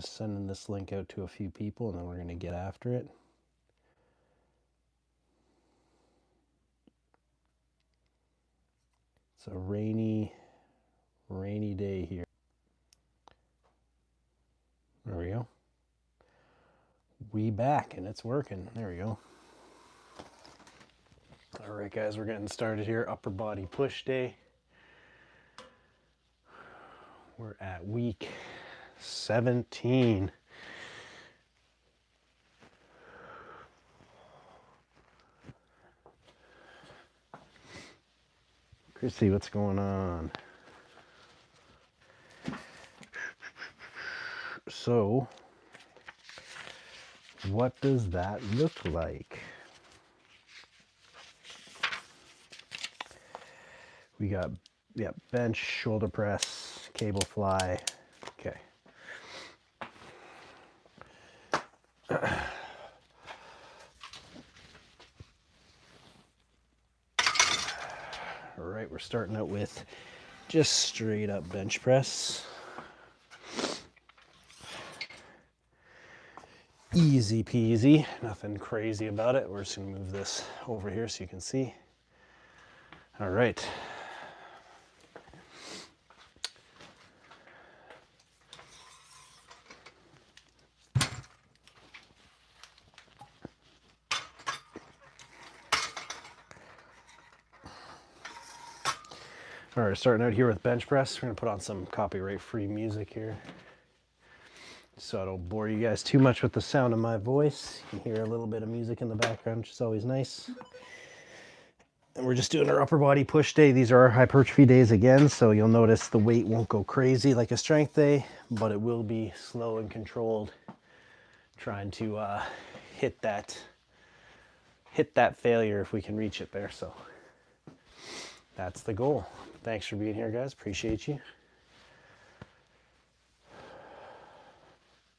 Just sending this link out to a few people, and then we're going to get after it. It's a rainy day here. There we go. We back, and it's working. There we go. All right, guys, we're getting started here. Upper body push day. We're at week 17. Chrissy, what's going on? So, what does that look like? We got, bench, shoulder press, cable fly. Okay. All right, we're starting out with just straight up bench press. Easy peasy, nothing crazy about it. We're just gonna move this over here so you can see. All right. All right, starting out here with bench press. We're gonna put on some copyright-free music here, so I don't bore you guys too much with the sound of my voice. You can hear a little bit of music in the background, which is always nice. And we're just doing our upper body push day. These are our hypertrophy days again, so you'll notice the weight won't go crazy like a strength day, but it will be slow and controlled, trying to hit that failure if we can reach it there. So that's the goal. Thanks for being here, guys. Appreciate you.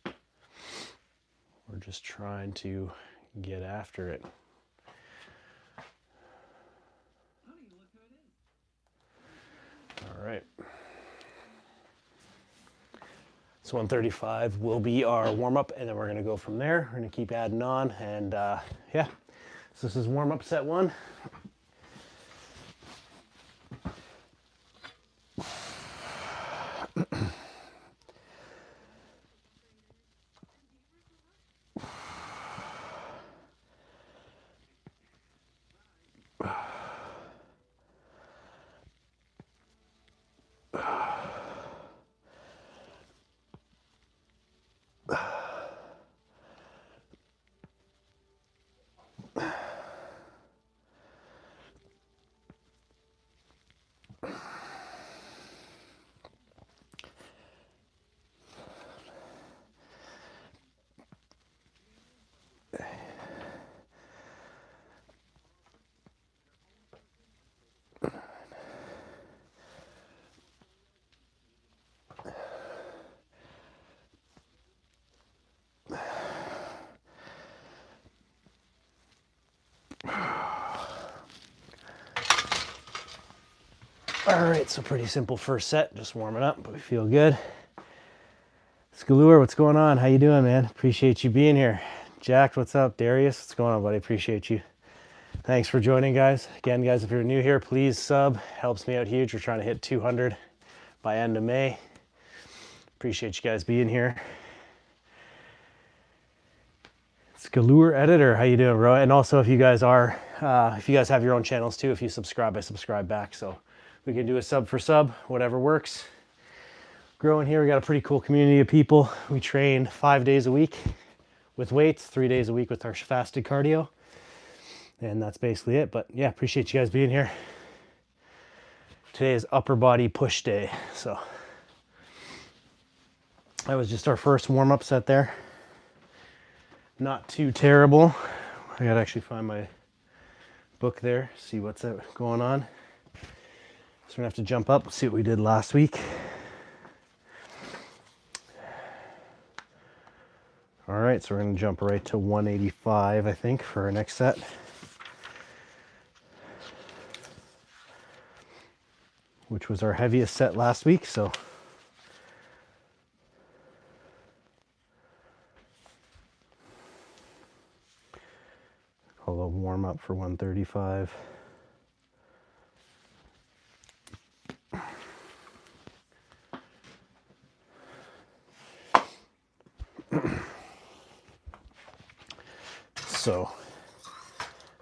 We're just trying to get after it. All right. So 135 will be our warm-up, and then we're going to go from there. We're going to keep adding on, and yeah. So this is warm-up set 1. All right, so pretty simple first set, just warming up, but we feel good. Scalure, what's going on? How you doing, man? Appreciate you being here. Jack, what's up? Darius, what's going on, buddy? Appreciate you. Thanks for joining, guys. Again, guys, if you're new here, please sub. Helps me out huge. We're trying to hit 200 by end of May. Appreciate you guys being here. Scalure editor, how you doing, bro? And also, if you guys have your own channels too, if you subscribe, I subscribe back. So we can do a sub for sub, whatever works. Growing here, we got a pretty cool community of people. We train 5 days a week with weights, 3 days a week with our fasted cardio. And that's basically it. But yeah, appreciate you guys being here. Today is upper body push day. So that was just our first warm-up set there. Not too terrible. I gotta actually find my book there, see what's going on. So we're gonna have to jump up, see what we did last week. All right, so we're gonna jump right to 185, I think, for our next set. Which was our heaviest set last week, so. call a warm up for 135. So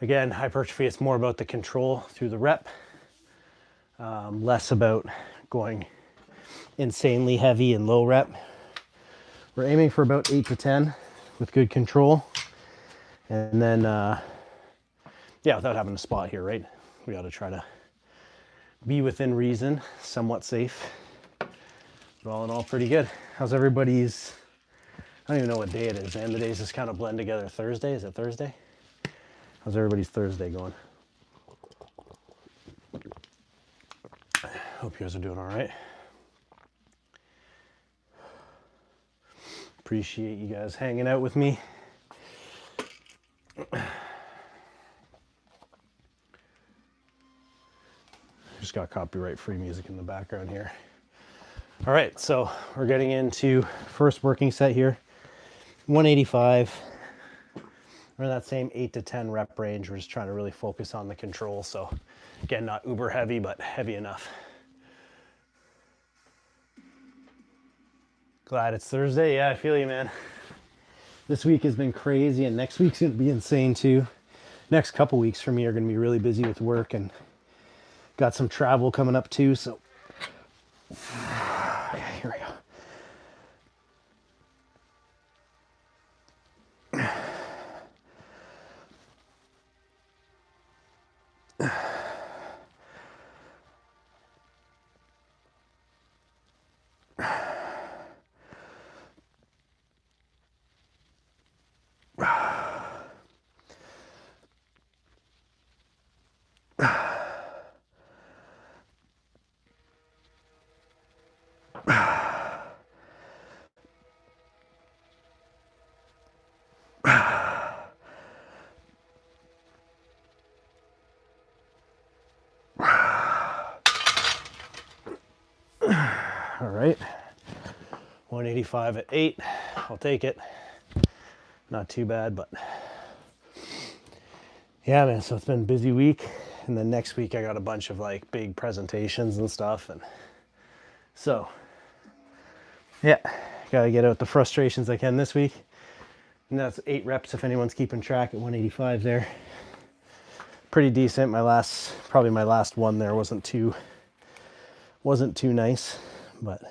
again, hypertrophy, it's more about the control through the rep, less about going insanely heavy and low rep. We're aiming for about 8 to 10 with good control. And then, yeah, without having a spot here, right? We got to try to be within reason, somewhat safe. But all in all, pretty good. How's everybody's, I don't even know what day it is, man. The days just kind of blend together. Thursday, is it Thursday? How's everybody's Thursday going? Hope you guys are doing all right. Appreciate you guys hanging out with me. Just got copyright-free music in the background here. All right, so we're getting into first working set here. 185. We're in that same 8 to 10 rep range. We're just trying to really focus on the control. So again, not uber heavy, but heavy enough. Glad it's Thursday. Yeah, I feel you, man. This week has been crazy, and next week's gonna be insane too. Next couple weeks for me are gonna be really busy with work, and got some travel coming up too. So okay, here we go. All right, 185 at 8. I'll take it. Not too bad, but yeah, man. So it's been a busy week, and then next week I got a bunch of like big presentations and stuff, and so yeah, gotta get out the frustrations I can this week. And that's 8 reps if anyone's keeping track at 185 there. Pretty decent. Probably my last one there wasn't too nice, but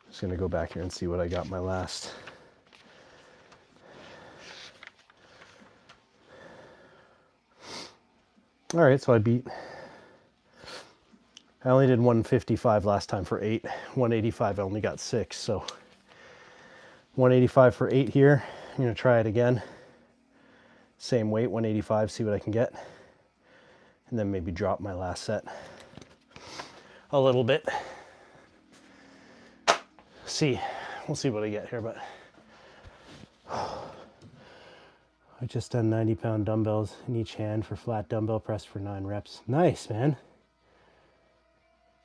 just gonna go back here and see what I got my last. All right, so I only did 155 last time for 8. 185 I only got 6, so 185 for 8 here. I'm gonna try it again. Same weight, 185, see what I can get. And then maybe drop my last set a little bit. We'll see what I get here, but I just done 90-pound dumbbells in each hand for flat dumbbell press for 9 reps. Nice, man.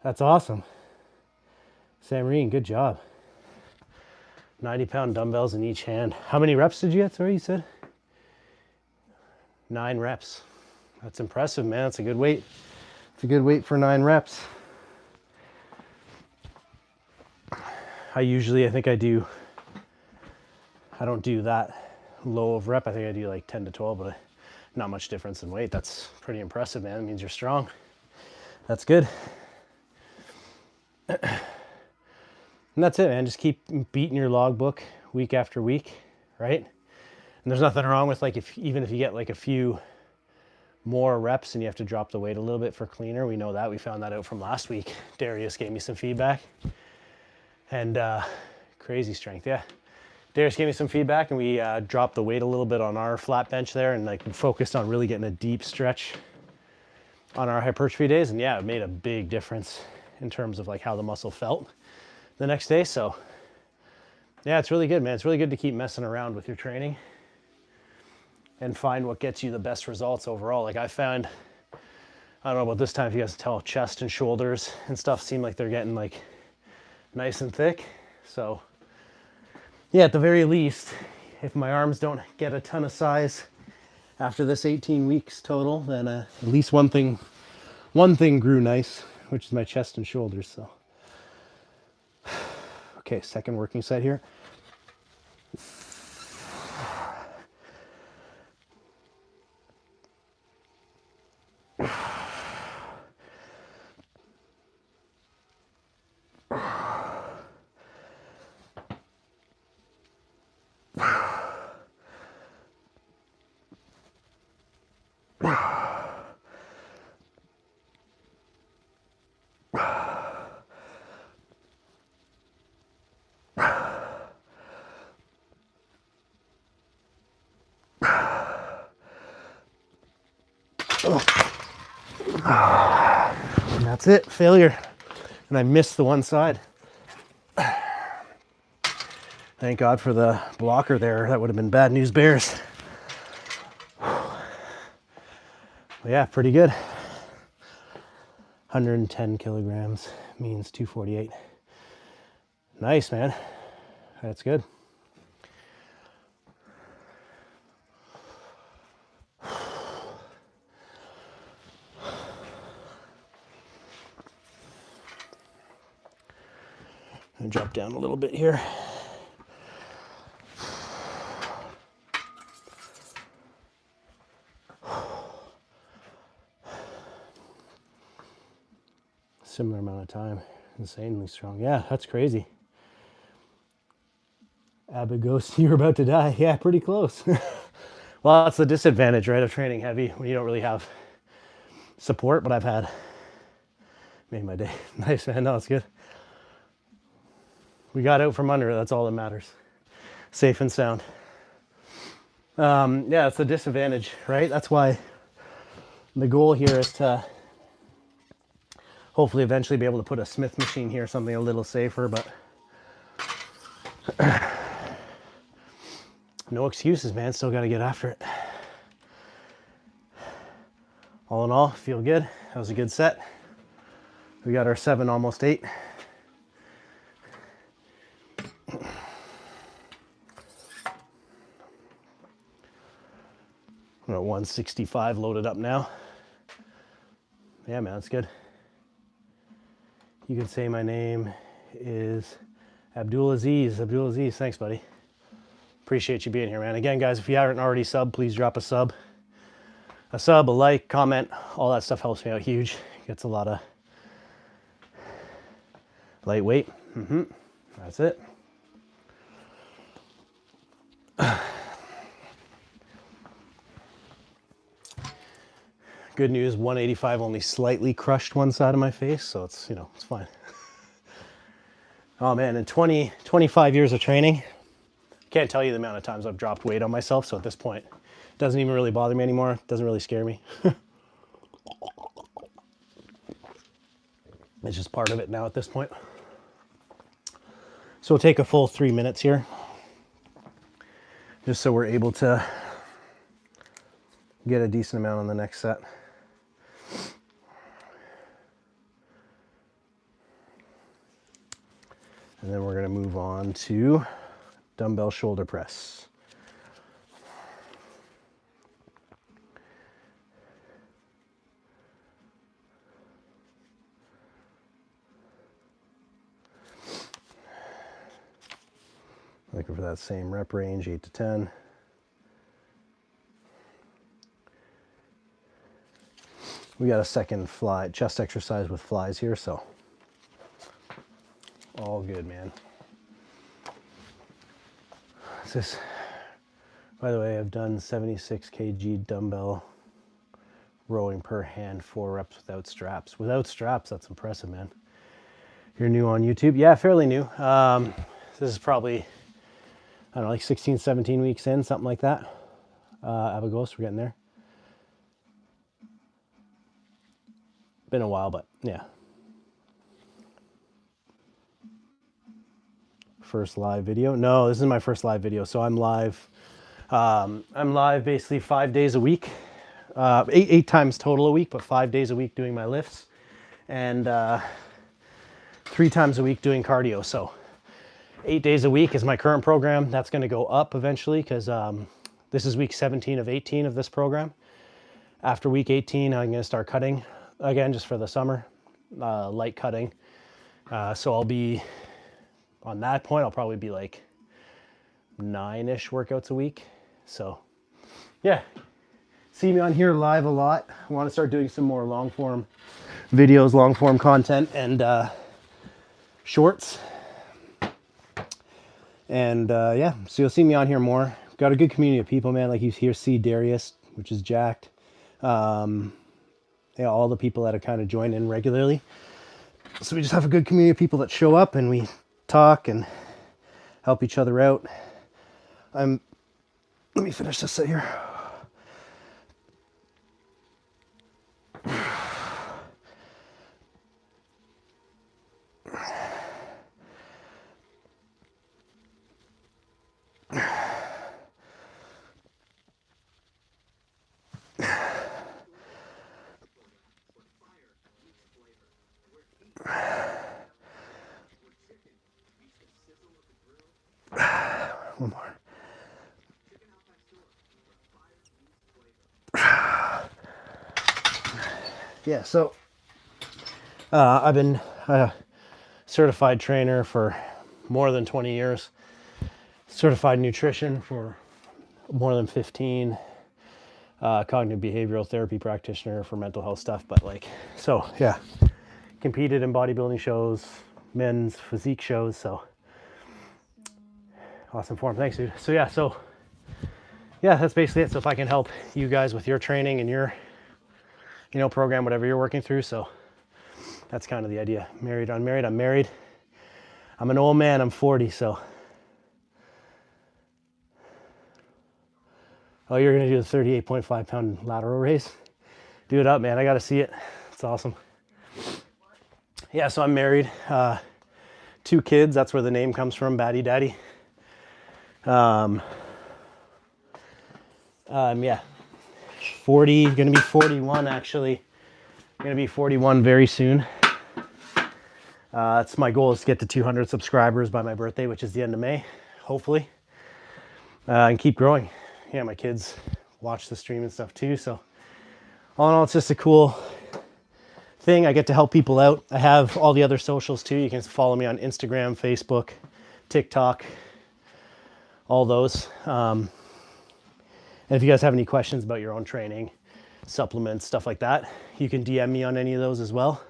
That's awesome. Samarine, good job. 90-pound dumbbells in each hand. How many reps did you get? Sorry, you said? 9 reps. That's impressive, man. That's a good weight. It's a good weight for 9 reps. I don't do that low of rep. I think I do like 10 to 12, but not much difference in weight. That's pretty impressive, man. It means you're strong. That's good. And that's it, man. Just keep beating your logbook week after week, right? And there's nothing wrong with like even if you get like a few more reps and you have to drop the weight a little bit for cleaner. We know that. We found that out from last week. Darius gave me some feedback. And crazy strength, yeah. Darius gave me some feedback, and we dropped the weight a little bit on our flat bench there, and like focused on really getting a deep stretch on our hypertrophy days. And yeah, it made a big difference in terms of like how the muscle felt the next day. So yeah, it's really good, man. It's really good to keep messing around with your training and find what gets you the best results overall. Like I found, I don't know about this time, if you guys can tell, chest and shoulders and stuff seem like they're getting like nice and thick. So yeah, at the very least, if my arms don't get a ton of size after this 18 weeks total, then at least one thing grew nice, which is my chest and shoulders. So, okay, second working set here. And that's it, failure. And I missed the one side. Thank God for the blocker there. That would have been bad news bears. Yeah, pretty good. 110 kilograms means 248. Nice, man. That's good. I'm gonna drop down a little bit here. Similar amount of time. Insanely strong. Yeah, that's crazy. Abagos, you're about to die. Yeah, pretty close. Well, that's the disadvantage, right, of training heavy when you don't really have support, but I've had. Made my day. Nice, man. No, it's good. We got out from under it. That's all that matters. Safe and sound. Yeah, it's the disadvantage, right? That's why the goal here is to hopefully eventually be able to put a Smith machine here, something a little safer, but no excuses, man. Still got to get after it. All in all, feel good. That was a good set. We got our 7, almost 8. We're at 165 loaded up now. Yeah, man, that's good. You can say my name is Abdulaziz. Abdulaziz, thanks, buddy. Appreciate you being here, man. Again, guys, if you haven't already subbed, please drop a sub. A sub, a like, comment, all that stuff helps me out huge. Gets a lot of lightweight. That's it. Good news, 185 only slightly crushed one side of my face, so it's, you know, it's fine. Oh man, in 25 years of training, can't tell you the amount of times I've dropped weight on myself, so at this point, it doesn't even really bother me anymore. It doesn't really scare me. It's just part of it now at this point. So we'll take a full 3 minutes here, just so we're able to get a decent amount on the next set. And then we're going to move on to dumbbell shoulder press. Looking for that same rep range, 8 to 10. We got a second fly chest exercise with flies here, so all good, man. This, by the way, I've done 76 kg dumbbell rowing per hand, 4 reps without straps. Without straps, that's impressive, man. You're new on YouTube? Yeah, fairly new. This is probably, I don't know, like 16, 17 weeks in, something like that. Abagos, we're getting there. Been a while, but yeah. First live video? No, this is my first live video. So I'm live. I'm live basically 5 days a week, eight times total a week, but 5 days a week doing my lifts, and 3 times a week doing cardio. So 8 days a week is my current program. That's going to go up eventually because this is week 17 of 18 of this program. After week 18, I'm going to start cutting again just for the summer, light cutting. So I'll be, on that point, I'll probably be like 9-ish workouts a week. So yeah, see me on here live a lot. I want to start doing some more long form videos, long form content, and shorts. And yeah, so you'll see me on here more. Got a good community of people, man. Like you here see Darius, which is jacked. Yeah, all the people that have kind of joined in regularly. So we just have a good community of people that show up and we talk and help each other out. Let me finish this set here. One more. Yeah, so I've been a certified trainer for more than 20 years, certified nutrition for more than 15, cognitive behavioral therapy practitioner for mental health stuff. But like, so yeah, competed in bodybuilding shows, men's physique shows. So awesome form. Thanks, dude. So yeah, that's basically it. So if I can help you guys with your training and your, program, whatever you're working through. So that's kind of the idea. Married, unmarried. I'm married. I'm an old man. I'm 40. So, oh, you're going to do the 38.5 pound lateral raise? Do it up, man. I got to see it. It's awesome. Yeah. So I'm married, 2 kids. That's where the name comes from. Baddiedaddy. Yeah, 40, gonna be 41 actually. I'm gonna be 41 very soon. It's my goal is to get to 200 subscribers by my birthday, which is the end of May, hopefully, and keep growing. Yeah, my kids watch the stream and stuff too. So all in all, it's just a cool thing. I get to help people out. I have all the other socials too. You can follow me on Instagram, Facebook, TikTok, all those. And if you guys have any questions about your own training, supplements, stuff like that, you can DM me on any of those as well.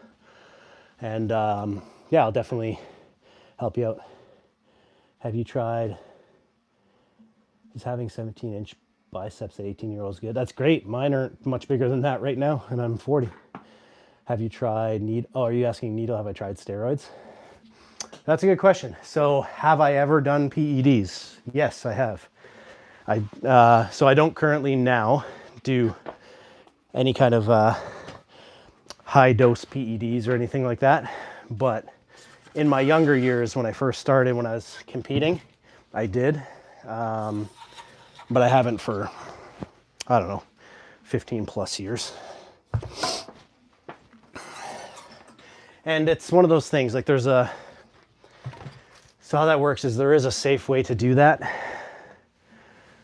And yeah, I'll definitely help you out. Have you tried, is having 17-inch biceps at 18-year-olds good? That's great. Mine aren't much bigger than that right now, and I'm 40. Have you tried are you asking needle, have I tried steroids? That's a good question. So have I ever done PEDs? Yes, I have. So I don't currently now do any kind of high dose PEDs or anything like that. But in my younger years, when I first started, when I was competing, I did. But I haven't for, I don't know, 15 plus years. And it's one of those things, like so how that works is there is a safe way to do that.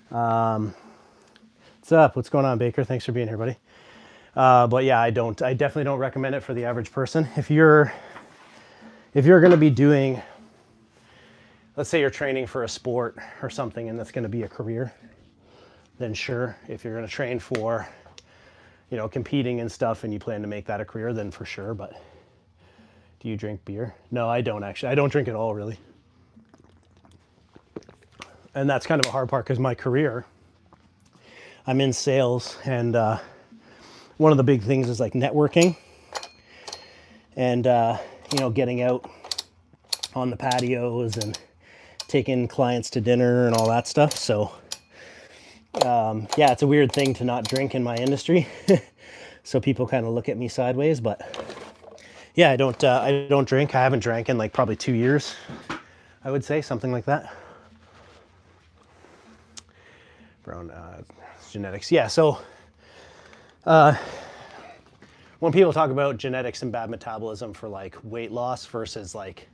What's up? What's going on, Baker? Thanks for being here, buddy. But yeah, I definitely don't recommend it for the average person. If you're going to be doing, let's say you're training for a sport or something and that's going to be a career, then sure. If you're going to train for, competing and stuff and you plan to make that a career, then for sure. But do you drink beer? No, I don't actually. I don't drink at all, really. And that's kind of a hard part because my career, I'm in sales, and one of the big things is like networking and, getting out on the patios and taking clients to dinner and all that stuff. So, yeah, it's a weird thing to not drink in my industry. So people kind of look at me sideways, but yeah, I don't drink. I haven't drank in like probably 2 years, I would say, something like that. Brown genetics. Yeah, so when people talk about genetics and bad metabolism for like weight loss versus like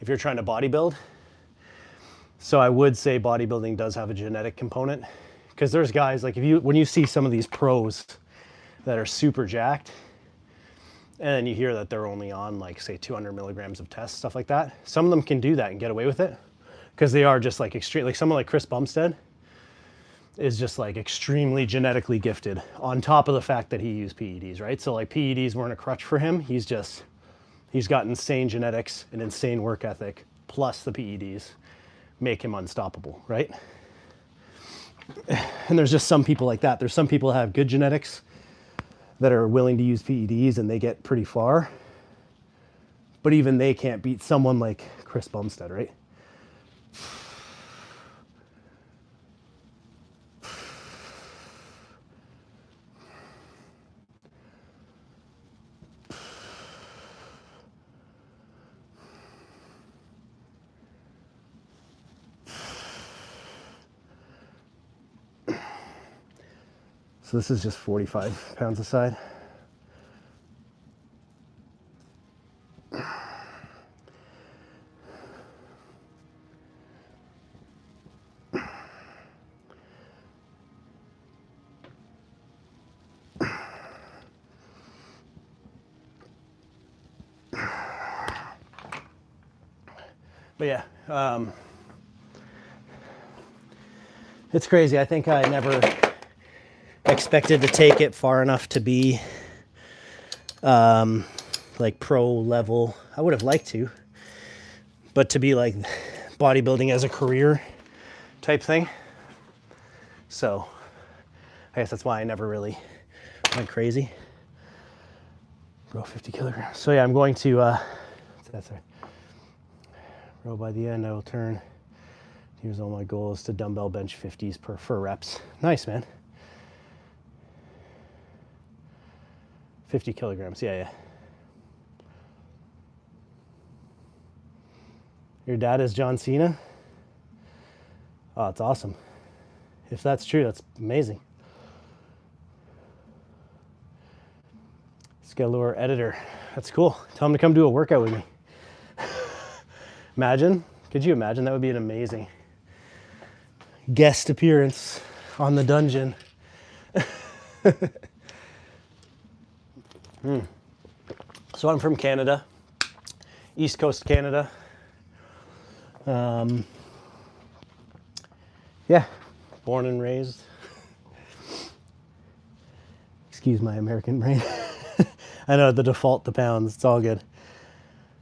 if you're trying to bodybuild, So I would say bodybuilding does have a genetic component, because there's guys like when you see some of these pros that are super jacked, and then you hear that they're only on like say 200 milligrams of test, stuff like that. Some of them can do that and get away with it because they are just like extreme. Like someone like Chris Bumstead is just like extremely genetically gifted, on top of the fact that he used PEDs, right? So like PEDs weren't a crutch for him. He's got insane genetics and insane work ethic, plus the PEDs make him unstoppable, right? And there's just some people like that. There's some people that have good genetics that are willing to use PEDs and they get pretty far. But even they can't beat someone like Chris Bumstead, right? So this is just 45 pounds a side. But yeah, it's crazy. I think I never expected to take it far enough to be like pro level. I would have liked to, but to be like bodybuilding as a career type thing. So I guess that's why I never really went crazy. Row 50 kilograms. So yeah, I'm going to, row by the end, I will turn. Here's all my goals to dumbbell bench 50s for reps. Nice, man. 50 kilograms, yeah. Your dad is John Cena? Oh, it's awesome. If that's true, that's amazing. Scalure editor, that's cool. Tell him to come do a workout with me. Imagine, could you imagine? That would be an amazing guest appearance on the dungeon. So I'm from Canada, East Coast Canada. Yeah, born and raised. Excuse my American brain. I know the default to pounds, it's all good.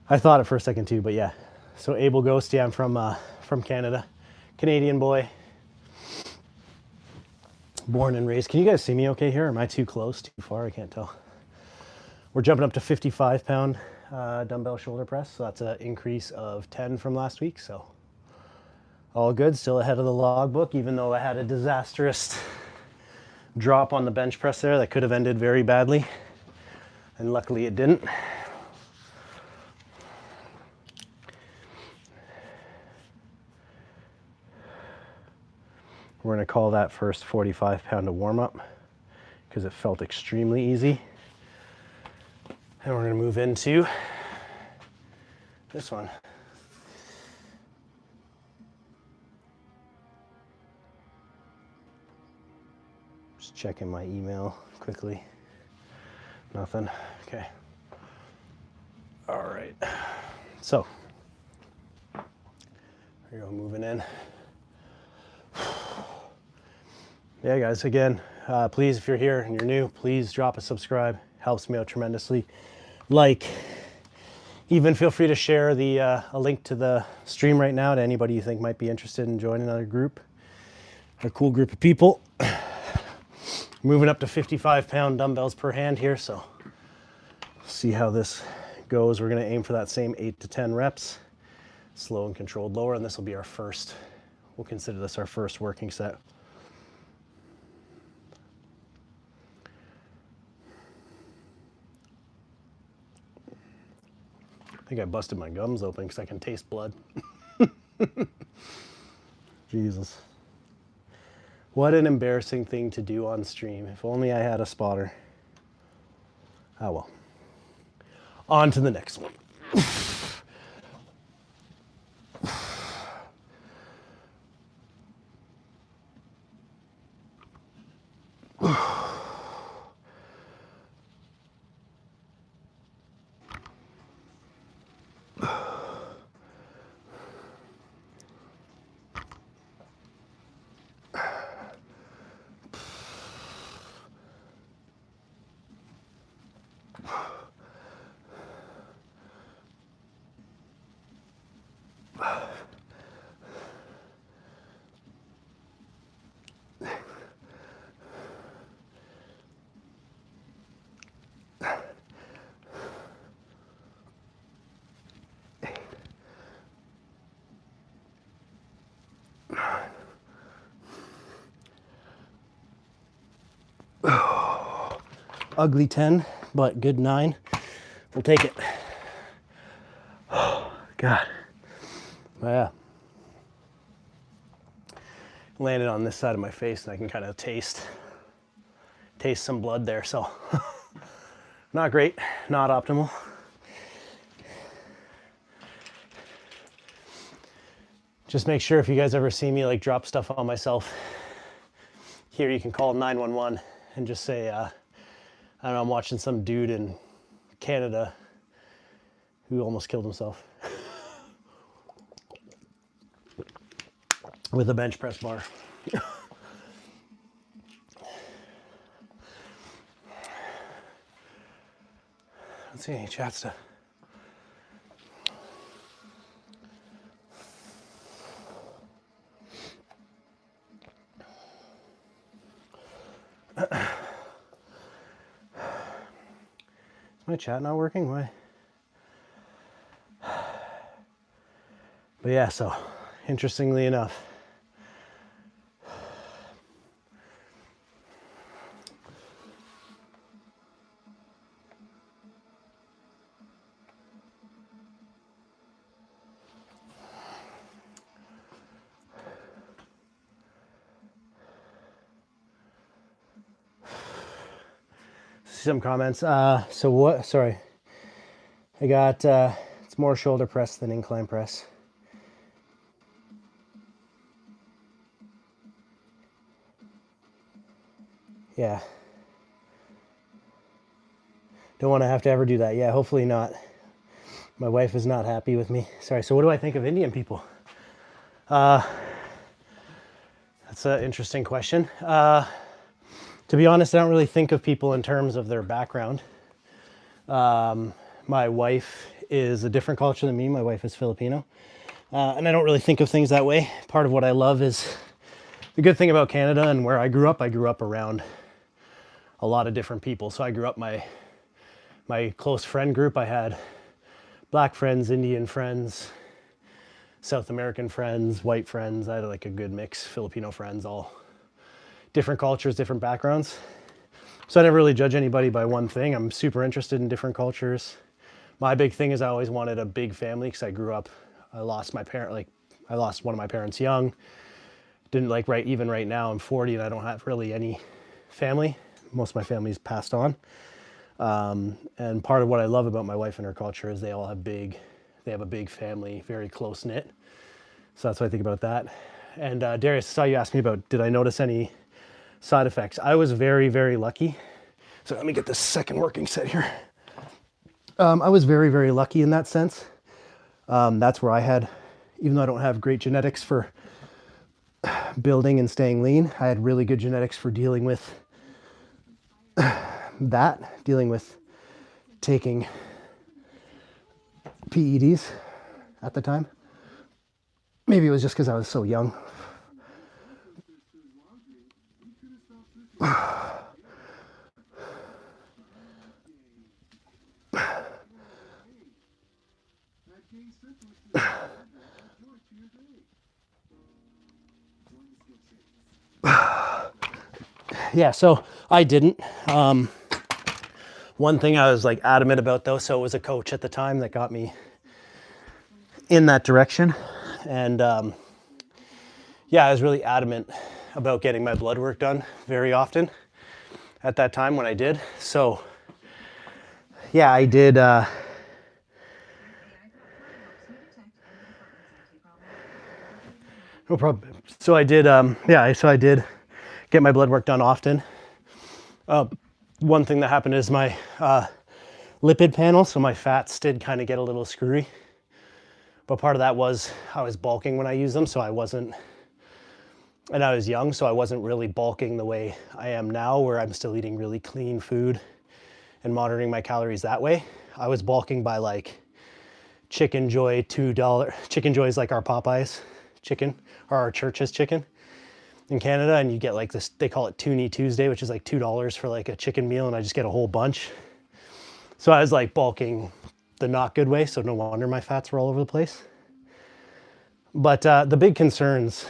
I thought it for a second too, but yeah. So Abel Ghost, yeah, I'm from Canada, Canadian boy. Born and raised. Can you guys see me okay here? Am I too close, too far? I can't tell. We're jumping up to 55 pound dumbbell shoulder press. So that's an increase of 10 from last week. So all good, still ahead of the logbook, even though I had a disastrous drop on the bench press there that could have ended very badly. And luckily it didn't. We're gonna call that first 45 pound a warm up because it felt extremely easy. And we're gonna move into this one. Just checking my email quickly. Nothing, okay. All right, so here we go, moving in. Yeah, guys, again, please, if you're here and you're new, please drop a subscribe. Helps me out tremendously. Like, even feel free to share a link to the stream right now to anybody you think might be interested in joining our group. A cool group of people. Moving up to 55 pound dumbbells per hand here, so see how this goes. We're gonna aim for that same 8 to 10 reps, slow and controlled lower, and this will be our first, we'll consider this our first working set. I think I busted my gums open because I can taste blood. Jesus. What an embarrassing thing to do on stream. If only I had a spotter. Oh well. On to the next one. ugly 10, but good 9. We'll take it. Oh, God. Oh, yeah. Landed on this side of my face and I can kind of taste some blood there, so not great, not optimal. Just make sure if you guys ever see me like drop stuff on myself, here you can call 911 and just say, I don't know, I'm watching some dude in Canada who almost killed himself with a bench press bar. Let's see any chat stuff. Is my chat not working? Why? But yeah, so interestingly enough, some comments. So what? Sorry, I got it's more shoulder press than incline press. Yeah. Don't want to have to ever do that. Yeah, hopefully not. My wife is not happy with me. Sorry. So what do I think of Indian people? That's an interesting question. To be honest, I don't really think of people in terms of their background. My wife is a different culture than me. My wife is Filipino. And I don't really think of things that way. Part of what I love is the good thing about Canada and where I grew up around a lot of different people. So I grew up, my close friend group, I had black friends, Indian friends, South American friends, white friends. I had like a good mix, Filipino friends, all different cultures, different backgrounds. So I never really judge anybody by one thing. I'm super interested in different cultures. My big thing is I always wanted a big family because I grew up, I lost my parent, like I lost one of my parents young. Didn't like even right now, I'm 40 and I don't have really any family. Most of my family's passed on. And part of what I love about my wife and her culture is they have a big family, very close knit. So that's what I think about that. And Darius, I saw you ask me about, did I notice any side effects? I was very, very lucky. So let me get this second working set here. I was very, very lucky in that sense. That's where I had, even though I don't have great genetics for building and staying lean, I had really good genetics for dealing with taking PEDs at the time. Maybe it was just because I was so young. Yeah, so I didn't. One thing I was like adamant about though, so it was a coach at the time that got me in that direction. And yeah, I was really adamant about getting my blood work done very often at that time when I did. So yeah, I did. No problem. So I did, so I did get my blood work done often. One thing that happened is my lipid panel, so my fats did kind of get a little screwy. But part of that was I was bulking when I used them, so I wasn't, and I was young, so I wasn't really bulking the way I am now, where I'm still eating really clean food and monitoring my calories that way. I was bulking by like Chicken Joy, $2. Chicken Joy is like our Popeyes chicken, or our Church's chicken in Canada, and you get like this, they call it Toonie Tuesday, which is like $2 for like a chicken meal, and I just get a whole bunch. So I was like bulking the not good way, so no wonder my fats were all over the place. But the big concerns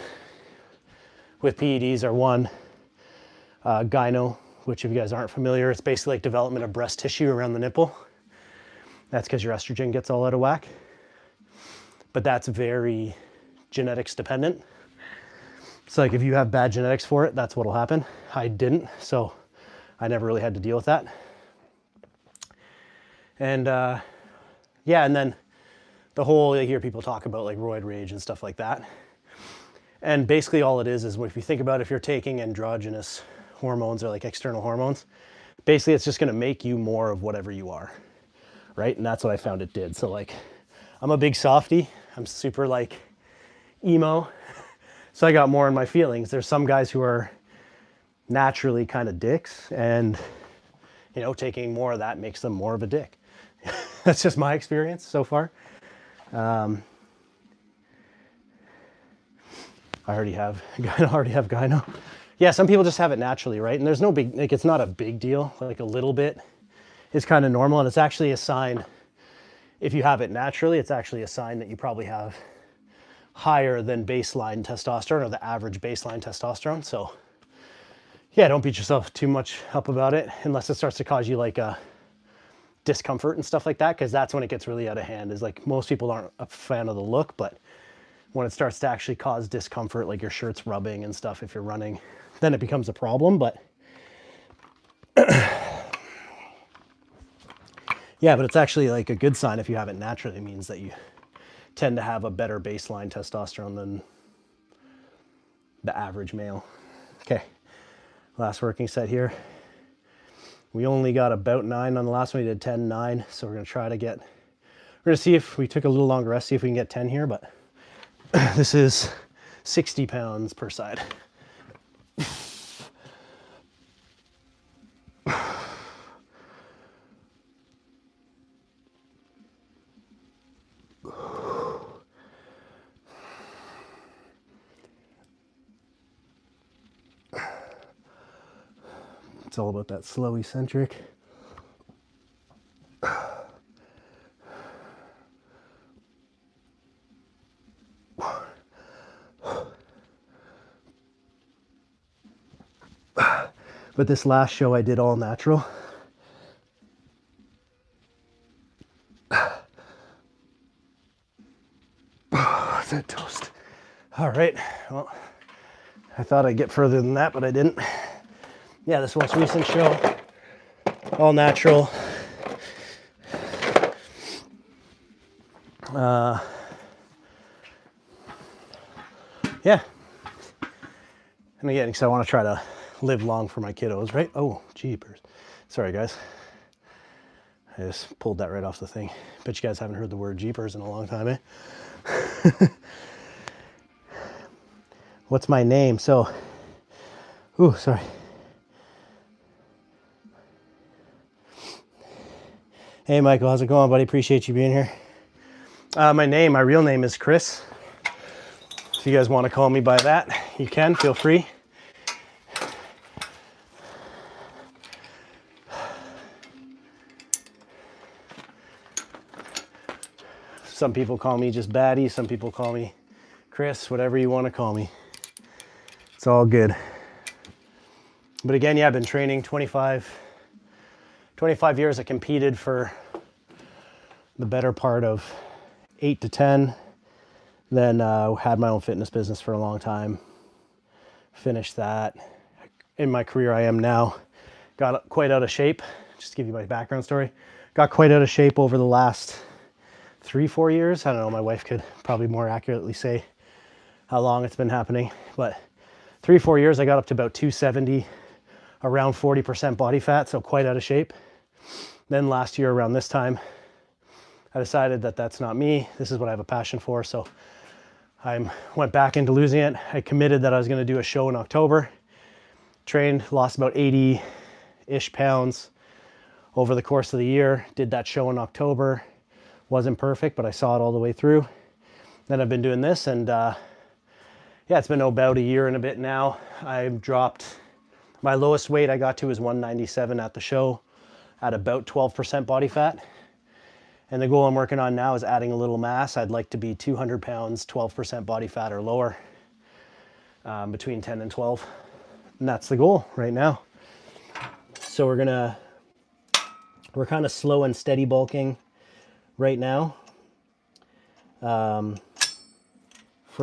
with PEDs are one, gyno, which if you guys aren't familiar, it's basically like development of breast tissue around the nipple. That's because your estrogen gets all out of whack. But that's very genetics dependent. So like if you have bad genetics for it, that's what'll happen. I didn't, so I never really had to deal with that. And yeah, and then the whole, you hear people talk about like roid rage and stuff like that. And basically all it is if you think about if you're taking androgynous hormones or like external hormones, basically it's just gonna make you more of whatever you are, right? And that's what I found it did. So like, I'm a big softie. I'm super like emo. So I got more in my feelings. There's some guys who are naturally kind of dicks, and you know, taking more of that makes them more of a dick. That's just my experience so far. I already have gyno. Yeah, some people just have it naturally, right? And there's no big, like it's not a big deal. Like a little bit is kind of normal, and it's actually a sign. If you have it naturally, it's actually a sign that you probably have higher than baseline testosterone, or the average baseline testosterone. So yeah, don't beat yourself too much up about it unless it starts to cause you like a discomfort and stuff like that, because that's when it gets really out of hand. Is like most people aren't a fan of the look, but when it starts to actually cause discomfort, like your shirt's rubbing and stuff if you're running, then it becomes a problem. But yeah, but it's actually like a good sign if you have it naturally. It means that you tend to have a better baseline testosterone than the average male. Okay, last working set here. We only got about 9 on the last one. We did 10, 9. So we're gonna try to get, we're gonna see if we took a little longer rest, see if we can get 10 here, but this is 60 pounds per side. It's all about that slow eccentric. But this last show I did all natural. That's a toast. All right, well, I thought I'd get further than that, but I didn't. Yeah, this most recent show, all natural. Yeah. And again, because I want to try to live long for my kiddos, right? Oh, jeepers. Sorry, guys. I just pulled that right off the thing. Bet you guys haven't heard the word jeepers in a long time, eh? What's my name? So, ooh, sorry. Hey, Michael, how's it going, buddy? Appreciate you being here. My real name is Chris. If you guys want to call me by that, you can, feel free. Some people call me just Baddie, some people call me Chris, whatever you want to call me. It's all good. But again, yeah, I've been training 25 years. I competed for the better part of 8 to 10. Then had my own fitness business for a long time. Finished that. In my career I am now. Got quite out of shape. Just to give you my background story. Got quite out of shape over the last 3-4 years. I don't know, my wife could probably more accurately say how long it's been happening. But 3-4 years I got up to about 270, around 40% body fat, so quite out of shape. Then last year around this time, I decided that that's not me. This is what I have a passion for. So I went back into losing it. I committed that I was going to do a show in October. Trained, lost about 80-ish pounds over the course of the year. Did that show in October. Wasn't perfect, but I saw it all the way through. Then I've been doing this, and yeah, it's been about a year and a bit now. I've dropped, my lowest weight I got to was 197 at the show at about 12% body fat. And the goal I'm working on now is adding a little mass. I'd like to be 200 pounds, 12% body fat or lower, between 10 and 12. And that's the goal right now. So we're kind of slow and steady bulking right now for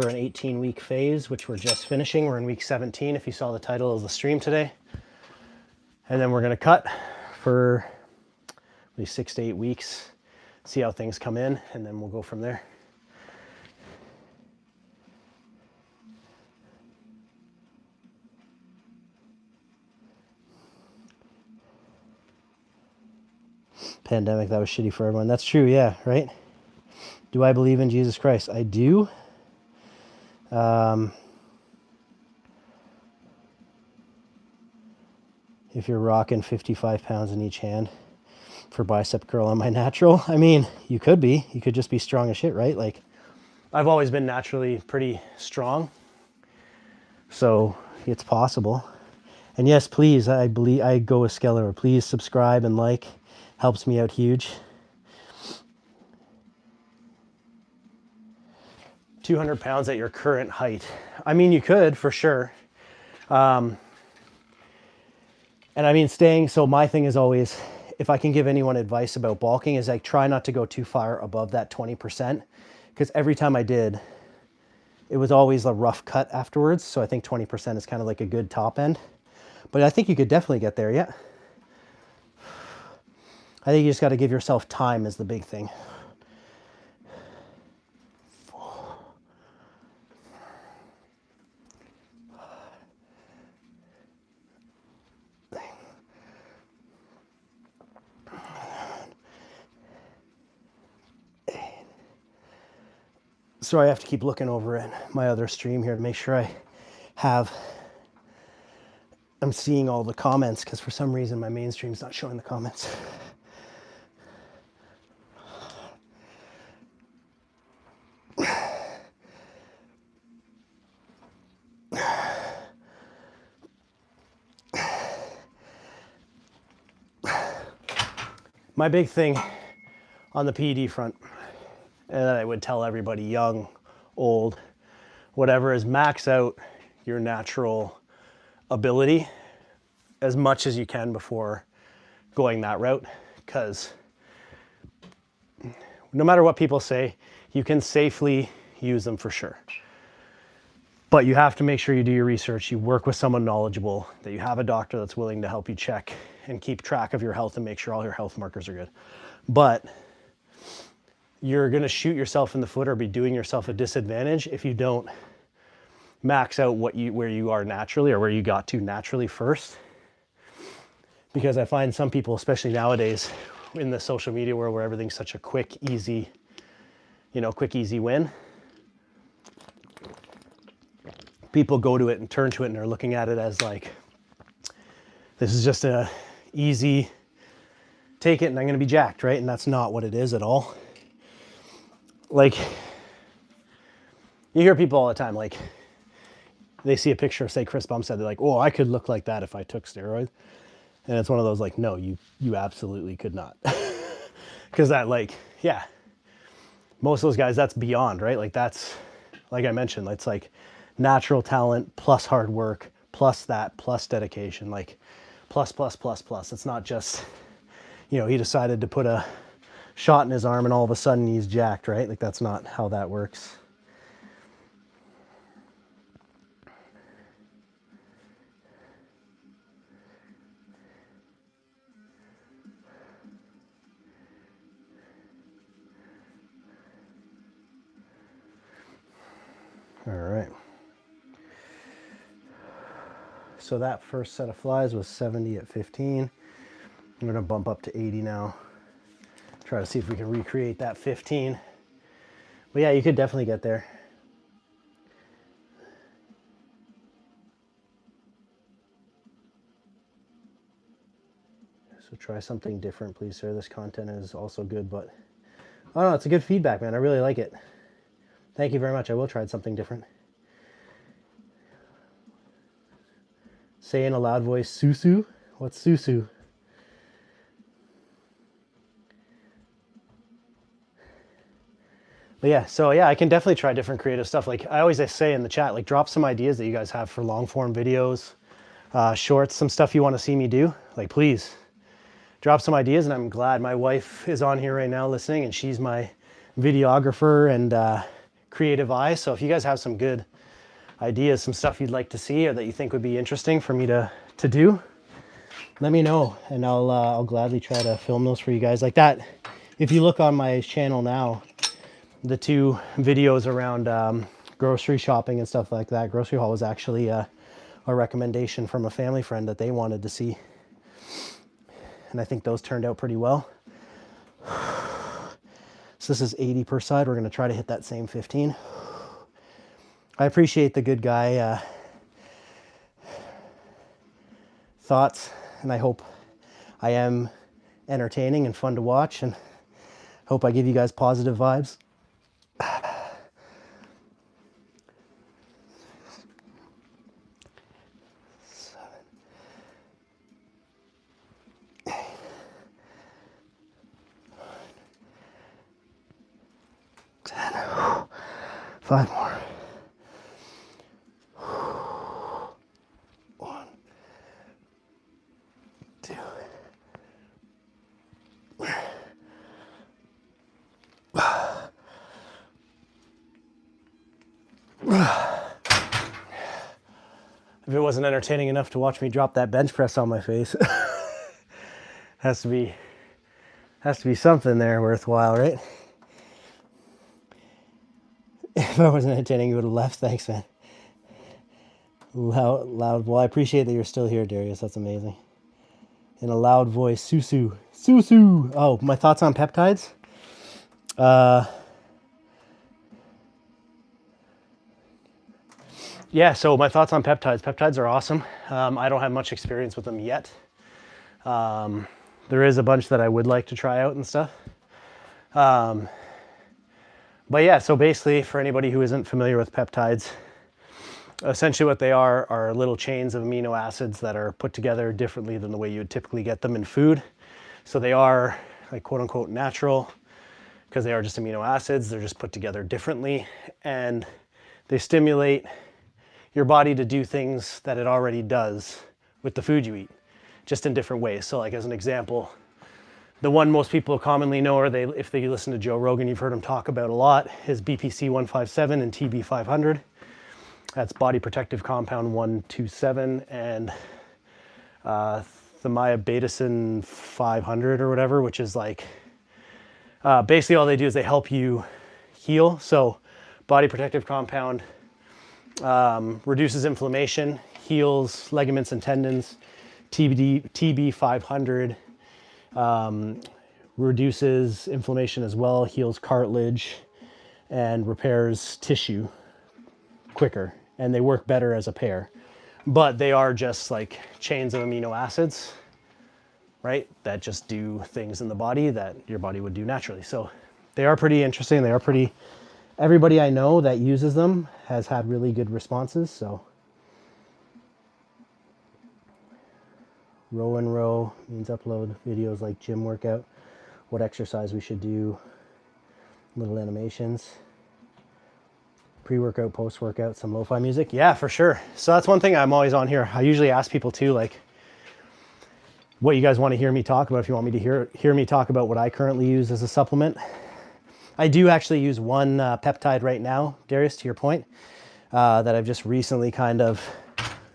an 18-week phase, which we're just finishing. We're in week 17, if you saw the title of the stream today. And then we're going to cut for at least 6 to 8 weeks, see how things come in, and then we'll go from there. Pandemic, that was shitty for everyone. That's true, yeah, right? Do I believe in Jesus Christ? I do. If you're rocking 55 pounds in each hand for bicep curl, am I natural? I mean, you could be. You could just be strong as shit, right? Like, I've always been naturally pretty strong, so it's possible. And yes, please, I go with Skeller. Please subscribe and like. Helps me out huge. 200 pounds at your current height. I mean, you could for sure. And I mean, so my thing is always, if I can give anyone advice about bulking, is like try not to go too far above that 20%. Because every time I did, it was always a rough cut afterwards. So I think 20% is kind of like a good top end. But I think you could definitely get there, yeah. I think you just got to give yourself time is the big thing. Sorry, I have to keep looking over at my other stream here to make sure I'm seeing all the comments, because for some reason my main stream's not showing the comments. My big thing on the PED front, and I would tell everybody, young, old, whatever, is max out your natural ability as much as you can before going that route, because no matter what people say, you can safely use them for sure. But you have to make sure you do your research, you work with someone knowledgeable, that you have a doctor that's willing to help you check and keep track of your health and make sure all your health markers are good. But you're gonna shoot yourself in the foot or be doing yourself a disadvantage if you don't max out where you are naturally, or where you got to naturally first. Because I find some people, especially nowadays in the social media world where everything's such a quick, easy win, people go to it and turn to it and are looking at it as like, this is just a easy, take it and I'm gonna be jacked, right? And that's not what it is at all. Like, you hear people all the time, like, they see a picture of, say, Chris Bumstead, they're like, oh, I could look like that if I took steroids. And it's one of those, like, no, you absolutely could not. Because that, like, yeah, most of those guys, that's beyond, right? Like, that's, like I mentioned, it's like natural talent plus hard work plus that plus dedication, like plus. It's not just, he decided to put a shot in his arm and all of a sudden he's jacked, right? Like, that's not how that works. All right. So that first set of flies was 70 at 15. I'm gonna bump up to 80 now. Try to see if we can recreate that 15. But yeah, you could definitely get there. So try something different, please, sir. This content is also good, but I don't know, it's a good feedback, man. I really like it. Thank you very much. I will try something different. Say in a loud voice, Susu? What's Susu? But yeah, so yeah, I can definitely try different creative stuff. Like I always say in the chat, like drop some ideas that you guys have for long form videos, shorts, some stuff you want to see me do, like please drop some ideas. And I'm glad my wife is on here right now listening, and she's my videographer and creative eye. So if you guys have some good ideas, some stuff you'd like to see or that you think would be interesting for me to do, let me know, and I'll gladly try to film those for you guys. Like that, if you look on my channel now, the 2 videos around grocery shopping and stuff like that, grocery haul, was actually a recommendation from a family friend that they wanted to see, and I think those turned out pretty well. So this is 80 per side. We're going to try to hit that same 15. I appreciate the good guy thoughts, and I hope I am entertaining and fun to watch, and hope I give you guys positive vibes. Five more. One, two. If it wasn't entertaining enough to watch me drop that bench press on my face, has to be something there worthwhile, right? If I wasn't entertaining, you would have left. Thanks, man. Loud. Well, I appreciate that you're still here, Darius. That's amazing. In a loud voice, Susu. Oh, my thoughts on peptides? Yeah, so my thoughts on peptides. Peptides are awesome. I don't have much experience with them yet. There is a bunch that I would like to try out and stuff. But yeah, so basically, for anybody who isn't familiar with peptides, essentially what they are little chains of amino acids that are put together differently than the way you would typically get them in food. So they are, like, quote unquote natural, because they are just amino acids. They're just put together differently, and they stimulate your body to do things that it already does with the food you eat, just in different ways. So like, as an example, the one most people commonly know, or if they listen to Joe Rogan, you've heard him talk about a lot, is BPC 157 and TB 500. That's body protective compound 127, and thiamidobetasin 500 or whatever, which is like, basically all they do is they help you heal. So body protective compound reduces inflammation, heals ligaments and tendons. TB 500 reduces inflammation as well, heals cartilage, and repairs tissue quicker, and they work better as a pair. But they are just like chains of amino acids, right, that just do things in the body that your body would do naturally. So they are pretty interesting. They are pretty, everybody I know that uses them has had really good responses. So row and row means upload videos like gym workout, what exercise we should do, little animations, pre-workout, post-workout, some lo-fi music. Yeah, for sure. So that's one thing I'm always on here. I usually ask people too, like, what you guys want to hear me talk about. If you want me to hear me talk about what I currently use as a supplement. I do actually use one peptide right now, Darius, to your point, that I've just recently kind of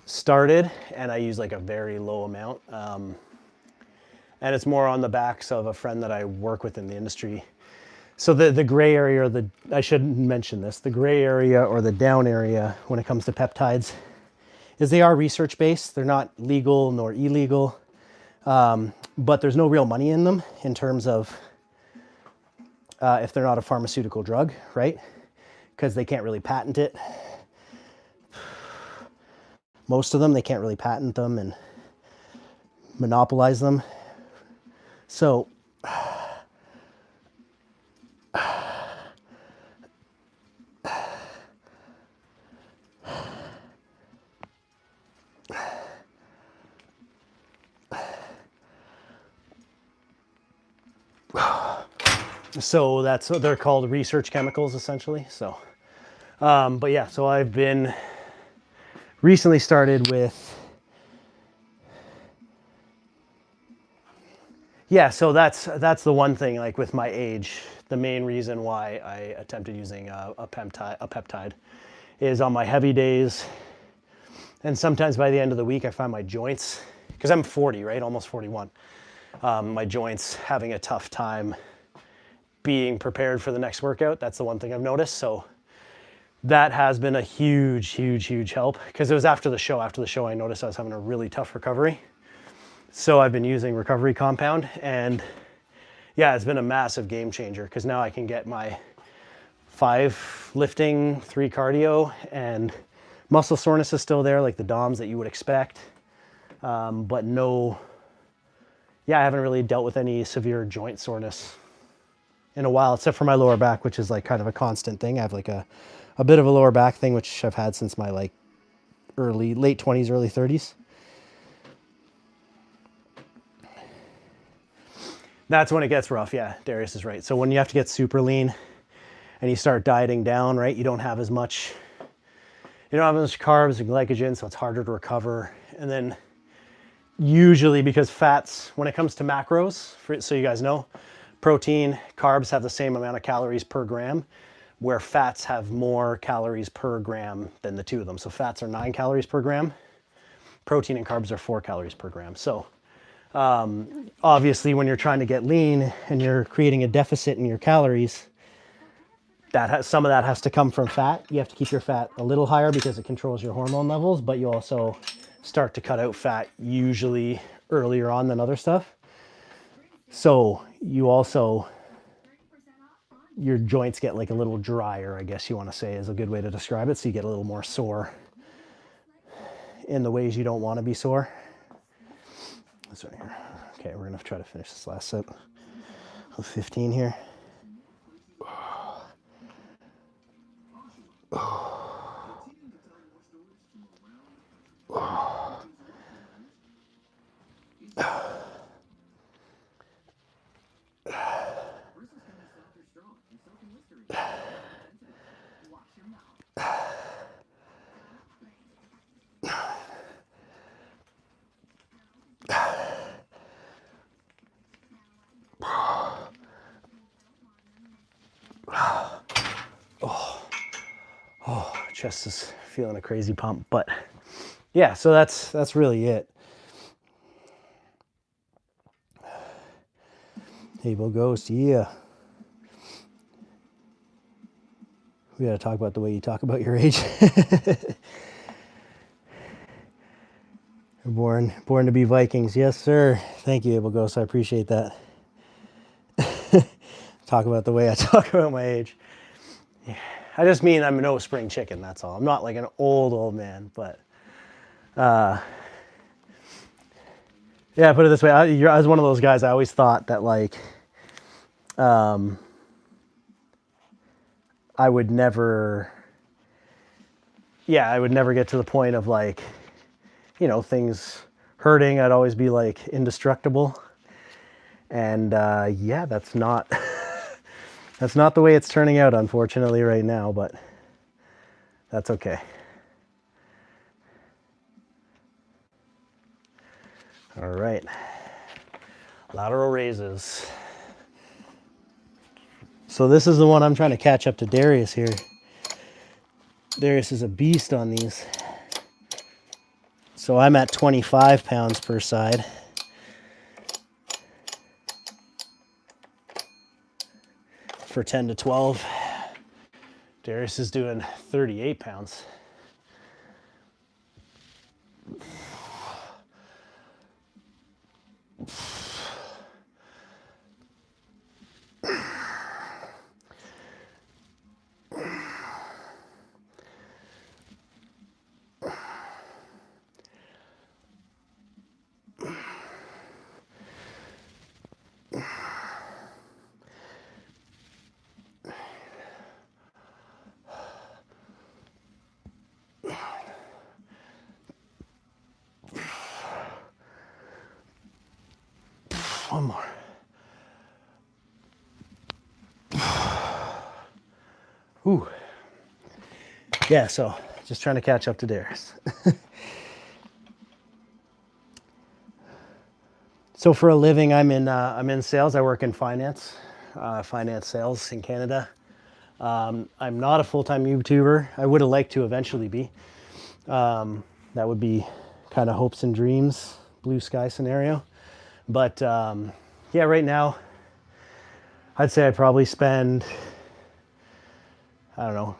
started, and I use like a very low amount. And it's more on the backs of a friend that I work with in the industry. So the gray area, or I shouldn't mention this, the gray area or the down area when it comes to peptides is they are research-based. They're not legal nor illegal, but there's no real money in them in terms of if they're not a pharmaceutical drug, right? Because they can't really patent it. Most of them, they can't really patent them and monopolize them. So that's what they're called, research chemicals, essentially. So, but yeah, so I've been recently started with yeah, so that's the one thing, like with my age, the main reason why I attempted using a peptide is on my heavy days, and sometimes by the end of the week I find my joints, because I'm 40, right, almost 41, my joints having a tough time being prepared for the next workout. That's the one thing I've noticed. So that has been a huge help, because it was after the show. After the show, I noticed I was having a really tough recovery. So I've been using Recovery Compound, and yeah, it's been a massive game changer, because now I can get my 5 lifting, 3 cardio, and muscle soreness is still there, like the DOMs that you would expect. But no, yeah, I haven't really dealt with any severe joint soreness in a while, except for my lower back, which is like kind of a constant thing. I have like a bit of a lower back thing, which I've had since my like late 20s, early 30s. That's when it gets rough. Yeah, Darius is right. So when you have to get super lean and you start dieting down, right, you don't have as much carbs and glycogen, so it's harder to recover. And then usually, because fats, when it comes to macros, so you guys know, protein, carbs have the same amount of calories per gram, where fats have more calories per gram than the two of them. So fats are 9 calories per gram, protein and carbs are 4 calories per gram. So obviously when you're trying to get lean and you're creating a deficit in your calories, some of that has to come from fat. You have to keep your fat a little higher because it controls your hormone levels, but you also start to cut out fat usually earlier on than other stuff. So you also, your joints get like a little drier, I guess you want to say, is a good way to describe it. So you get a little more sore in the ways you don't want to be sore. This one here. Okay, we're going to try to finish this last set of 15 here. Chest is feeling a crazy pump, but yeah, so that's really it. Able Ghost, yeah. We gotta talk about the way you talk about your age. Born to be Vikings, yes sir. Thank you, Able Ghost. I appreciate that. Talk about the way I talk about my age. Yeah. I just mean I'm no spring chicken, that's all. I'm not like an old man, but yeah, put it this way. I was one of those guys, I always thought that like I would never get to the point of like, things hurting. I'd always be like indestructible. And yeah, that's not that's not the way it's turning out, unfortunately, right now, but that's okay. All right, lateral raises. So this is the one I'm trying to catch up to Darius here. Darius is a beast on these. So I'm at 25 pounds per side. For 10 to 12. Darius is doing 38 pounds. One more. Ooh. Yeah, so just trying to catch up to Darius. So for a living, I'm in sales. I work in finance, finance sales in Canada. I'm not a full-time YouTuber. I would have liked to eventually be. That would be kind of hopes and dreams, blue sky scenario. But yeah, right now, I'd say I probably spend, I don't know,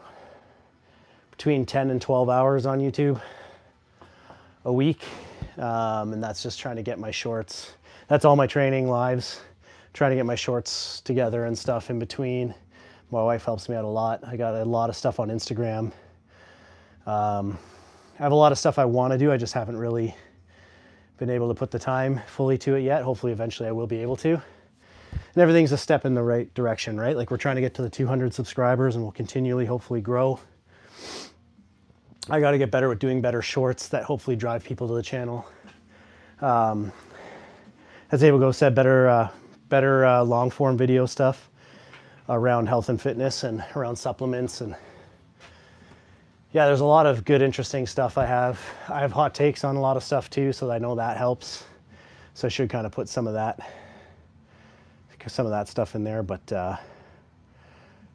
between 10 and 12 hours on YouTube a week. And that's just trying to get my shorts. That's all my training lives, trying to get my shorts together and stuff in between. My wife helps me out a lot. I got a lot of stuff on Instagram. I have a lot of stuff I want to do. I just haven't really been able to put the time fully to it yet. Hopefully eventually I will be able to. And everything's a step in the right direction, right? Like we're trying to get to the 200 subscribers and we'll continually hopefully grow. I got to get better with doing better shorts that hopefully drive people to the channel. As Abel said, better long form video stuff around health and fitness and around supplements. And yeah, there's a lot of good, interesting stuff I have. I have hot takes on a lot of stuff too, so I know that helps. So I should kind of put some of that stuff in there. But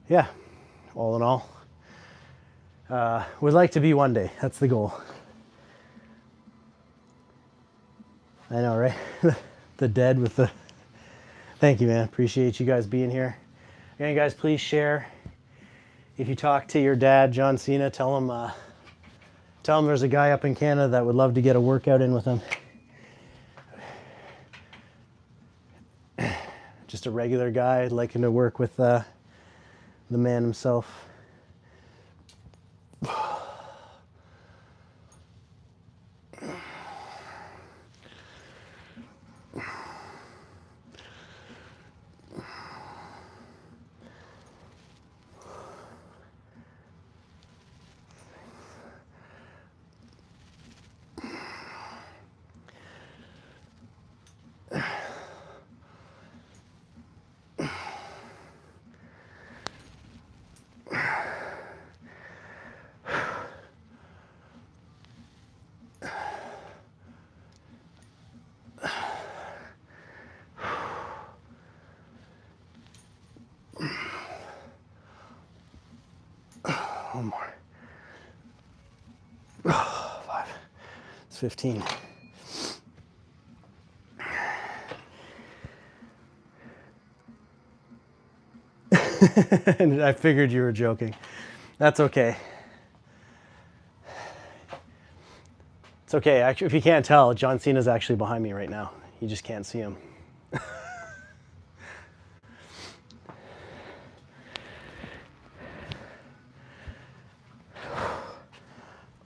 yeah, all in all, would like to be one day. That's the goal. I know, right? The dead with the... Thank you, man. Appreciate you guys being here. Again, guys, please share. If you talk to your dad, John Cena, tell him there's a guy up in Canada that would love to get a workout in with him. Just a regular guy liking to work with the man himself. One more. Oh, 5. It's 15. And I figured you were joking. That's okay. It's okay. Actually, if you can't tell, John Cena's actually behind me right now. You just can't see him.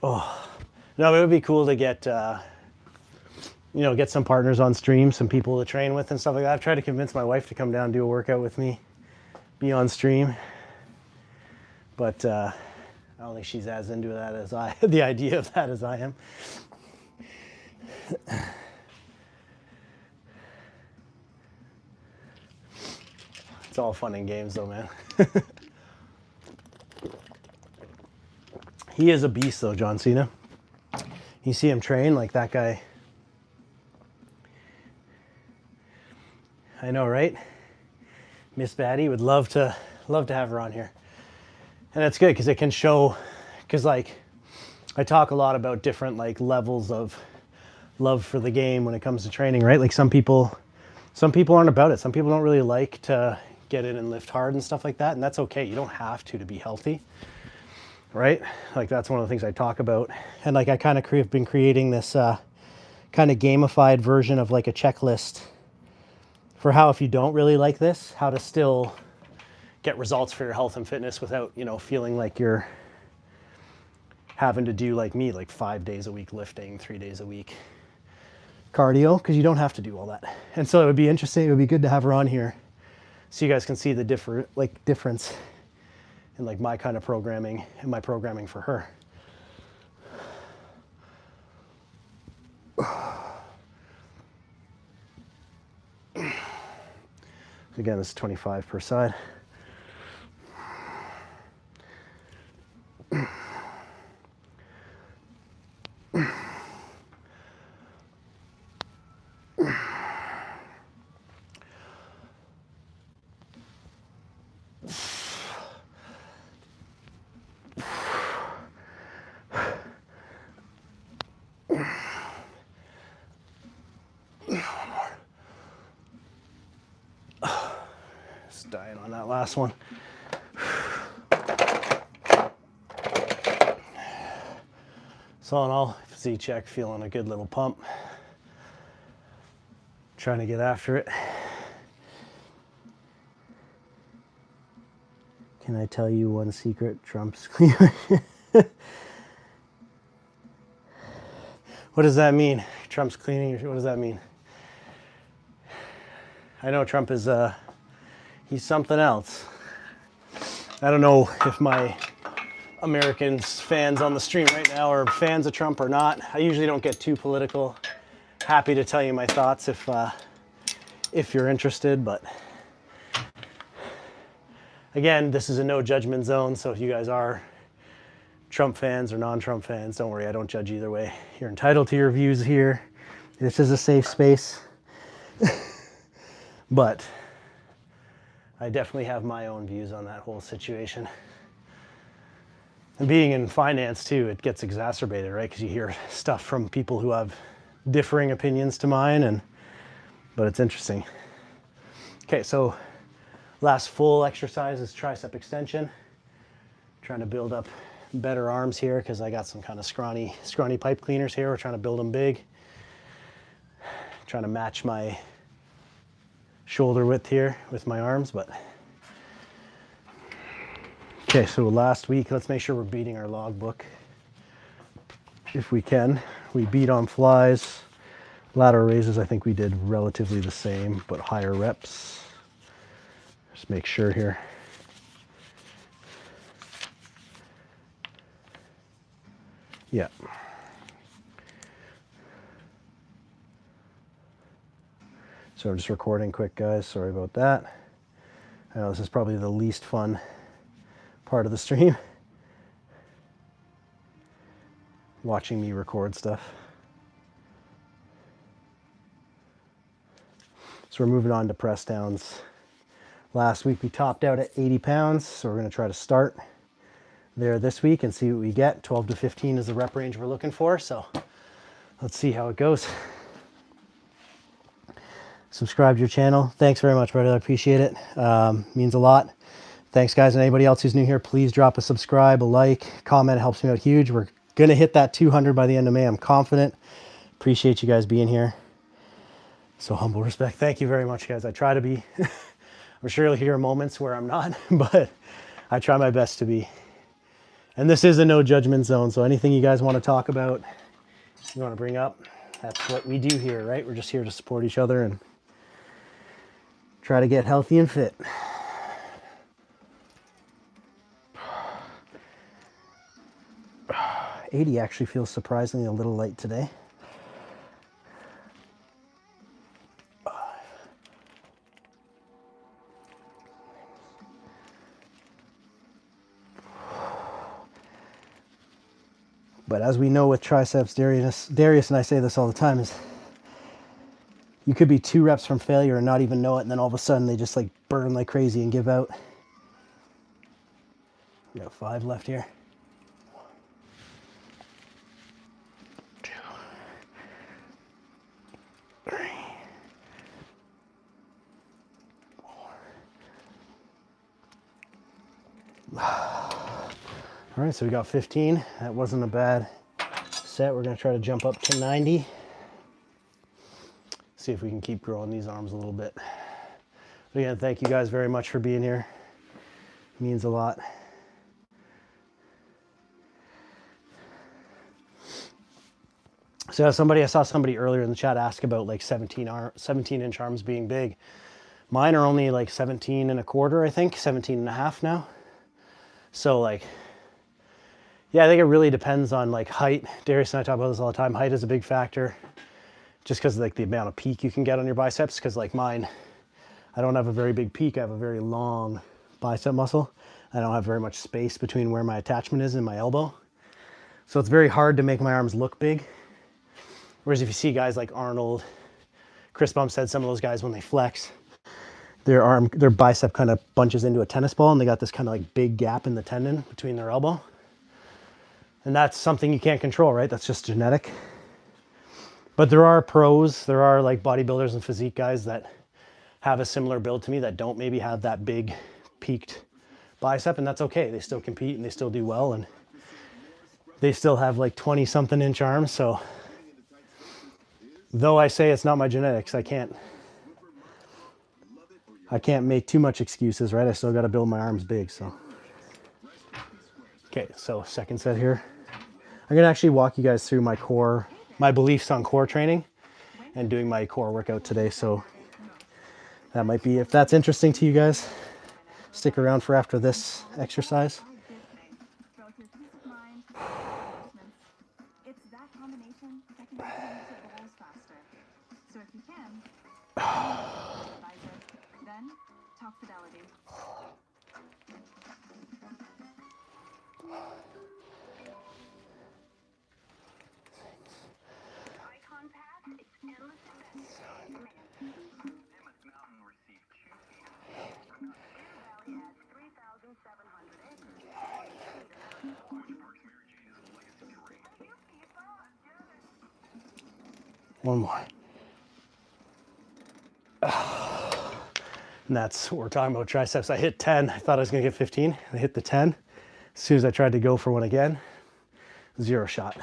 Oh, no, it would be cool to get, get some partners on stream, some people to train with and stuff like that. I've tried to convince my wife to come down and do a workout with me, be on stream. But I don't think she's as into that as the idea of that as I am. It's all fun and games though, man. He is a beast though, John Cena. You see him train like that guy. I know, right? Miss Baddie would love to have her on here. And that's good because it can show, because like I talk a lot about different like levels of love for the game when it comes to training, right? Like some people aren't about it. Some people don't really like to get in and lift hard and stuff like that. And that's okay. You don't have to be healthy, right? Like that's one of the things I talk about. And like I kind of have been creating this kind of gamified version of like a checklist for how, if you don't really like this, how to still get results for your health and fitness without, feeling like you're having to do like me, like 5 days a week lifting, 3 days a week cardio, because you don't have to do all that. And so it would be interesting. It would be good to have her on here so you guys can see the difference in like my kind of programming and my programming for her. Again, this is 25 per side. dying on that last one. So all in all, Z-check, feeling a good little pump. Trying to get after it. Can I tell you one secret? Trump's cleaner. What does that mean? Trump's cleaning, what does that mean? I know Trump is, he's something else. I don't know if my Americans fans on the stream right now are fans of Trump or not. I usually don't get too political. Happy to tell you my thoughts if you're interested, but again, this is a no judgment zone, so if you guys are Trump fans or non-Trump fans, don't worry, I don't judge either way. You're entitled to your views here. This is a safe space. But I definitely have my own views on that whole situation. And being in finance too, it gets exacerbated, right? Because you hear stuff from people who have differing opinions to mine, but it's interesting. Okay, so last full exercise is tricep extension. Trying to build up better arms here because I got some kind of scrawny pipe cleaners here. We're trying to build them big. Trying to match my shoulder width here with my arms, but okay, so last week, let's make sure we're beating our logbook if we can. We beat on flies. Lateral raises, I think we did relatively the same, but higher reps. Just make sure here. Yeah. So I'm just recording quick, guys. Sorry about that. I know this is probably the least fun part of the stream. Watching me record stuff. So we're moving on to press downs. Last week we topped out at 80 pounds, so we're going to try to start there this week and see what we get. 12 to 15 is the rep range we're looking for, so let's see how it goes. Subscribe to your channel. Thanks very much, brother. I appreciate it. Means a lot. Thanks, guys. And anybody else who's new here, please drop a subscribe, a like, comment. It helps me out huge. We're going to hit that 200 by the end of May. I'm confident. Appreciate you guys being here. So humble respect. Thank you very much, guys. I try to be. I'm sure you'll hear moments where I'm not, but I try my best to be. And this is a no judgment zone, so anything you guys want to talk about, you want to bring up, that's what we do here, right? We're just here to support each other and try to get healthy and fit. $80 actually feels surprisingly a little light today. But as we know with triceps, Darius and I say this all the time, is you could be 2 reps from failure and not even know it, and then all of a sudden they just like burn like crazy and give out. We got 5 left here. 2, 3, 4. All right, so we got 15. That wasn't a bad set. We're gonna try to jump up to 90. See if we can keep growing these arms a little bit. But again, thank you guys very much for being here. It means a lot. So I saw somebody earlier in the chat ask about like 17-inch arms being big. Mine are only like 17 and a quarter, I think, 17 and a half now. So like, yeah, I think it really depends on like height. Darius and I talk about this all the time. Height is a big factor, just because like the amount of peak you can get on your biceps. Because like mine, I don't have a very big peak. I have a very long bicep muscle. I don't have very much space between where my attachment is and my elbow. So it's very hard to make my arms look big. Whereas if you see guys like Arnold, Chris Bump said some of those guys when they flex, their bicep kind of bunches into a tennis ball and they got this kind of like big gap in the tendon between their elbow. And that's something you can't control, right? That's just genetic. But there are pros, there are like bodybuilders and physique guys that have a similar build to me that don't maybe have that big peaked bicep, and that's okay. They still compete and they still do well, and they still have like 20 something inch arms. So though I say it's not my genetics, I can't make too much excuses, right? I still got to build my arms big. So okay, so second set here. I'm gonna actually walk you guys through my beliefs on core training and doing my core workout today. So that might be, if that's interesting to you guys, stick around for after this exercise. One more. And that's what we're talking about, triceps. I hit 10. I thought I was gonna get 15. I hit the 10. As soon as I tried to go for one again, 0 shot.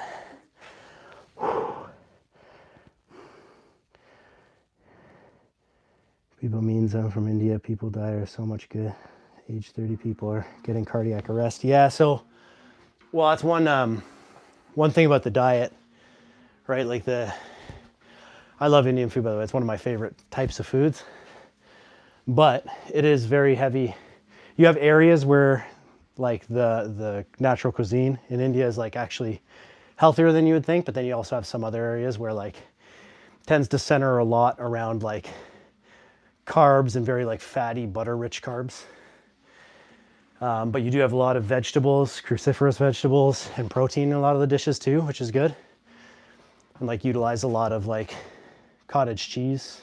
People means I'm from India. People die are so much good. Age 30 people are getting cardiac arrest. Yeah, so, well, that's one thing about the diet, right? Like I love Indian food, by the way. It's one of my favorite types of foods, but it is very heavy. You have areas where like the natural cuisine in India is like actually healthier than you would think, but then you also have some other areas where like tends to center a lot around like carbs and very like fatty, butter-rich carbs. But you do have a lot of vegetables, cruciferous vegetables, and protein in a lot of the dishes too, which is good. And like utilize a lot of like cottage cheese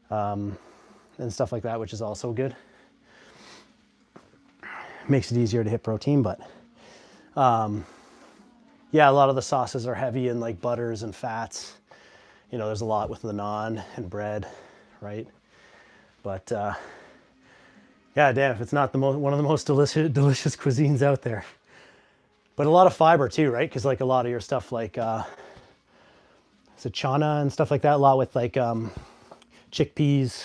and stuff like that, which is also good. Makes it easier to hit protein, but yeah, a lot of the sauces are heavy in like butters and fats. You know, there's a lot with the naan and bread, right? But yeah, damn, if it's not one of the most delicious cuisines out there. But a lot of fiber too, right? Because like a lot of your stuff like is it chana and stuff like that, a lot with like chickpeas,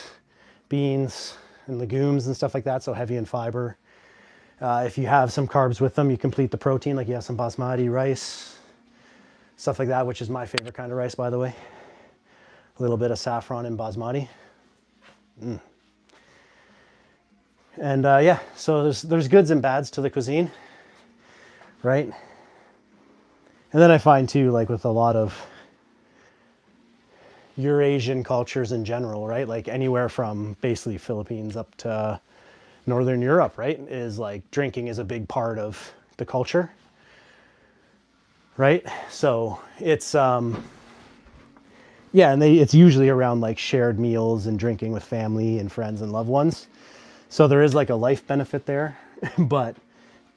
beans, and legumes and stuff like that, so heavy in fiber. If you have some carbs with them, you complete the protein, like you have some basmati rice, stuff like that, which is my favorite kind of rice, by the way. A little bit of saffron in basmati. And yeah, so there's goods and bads to the cuisine, right? And then I find too, like with a lot of Eurasian cultures in general, right? Like anywhere from basically Philippines up to Northern Europe, right? Is like drinking is a big part of the culture, right? So it's, yeah, and it's usually around like shared meals and drinking with family and friends and loved ones. So there is like a life benefit there, but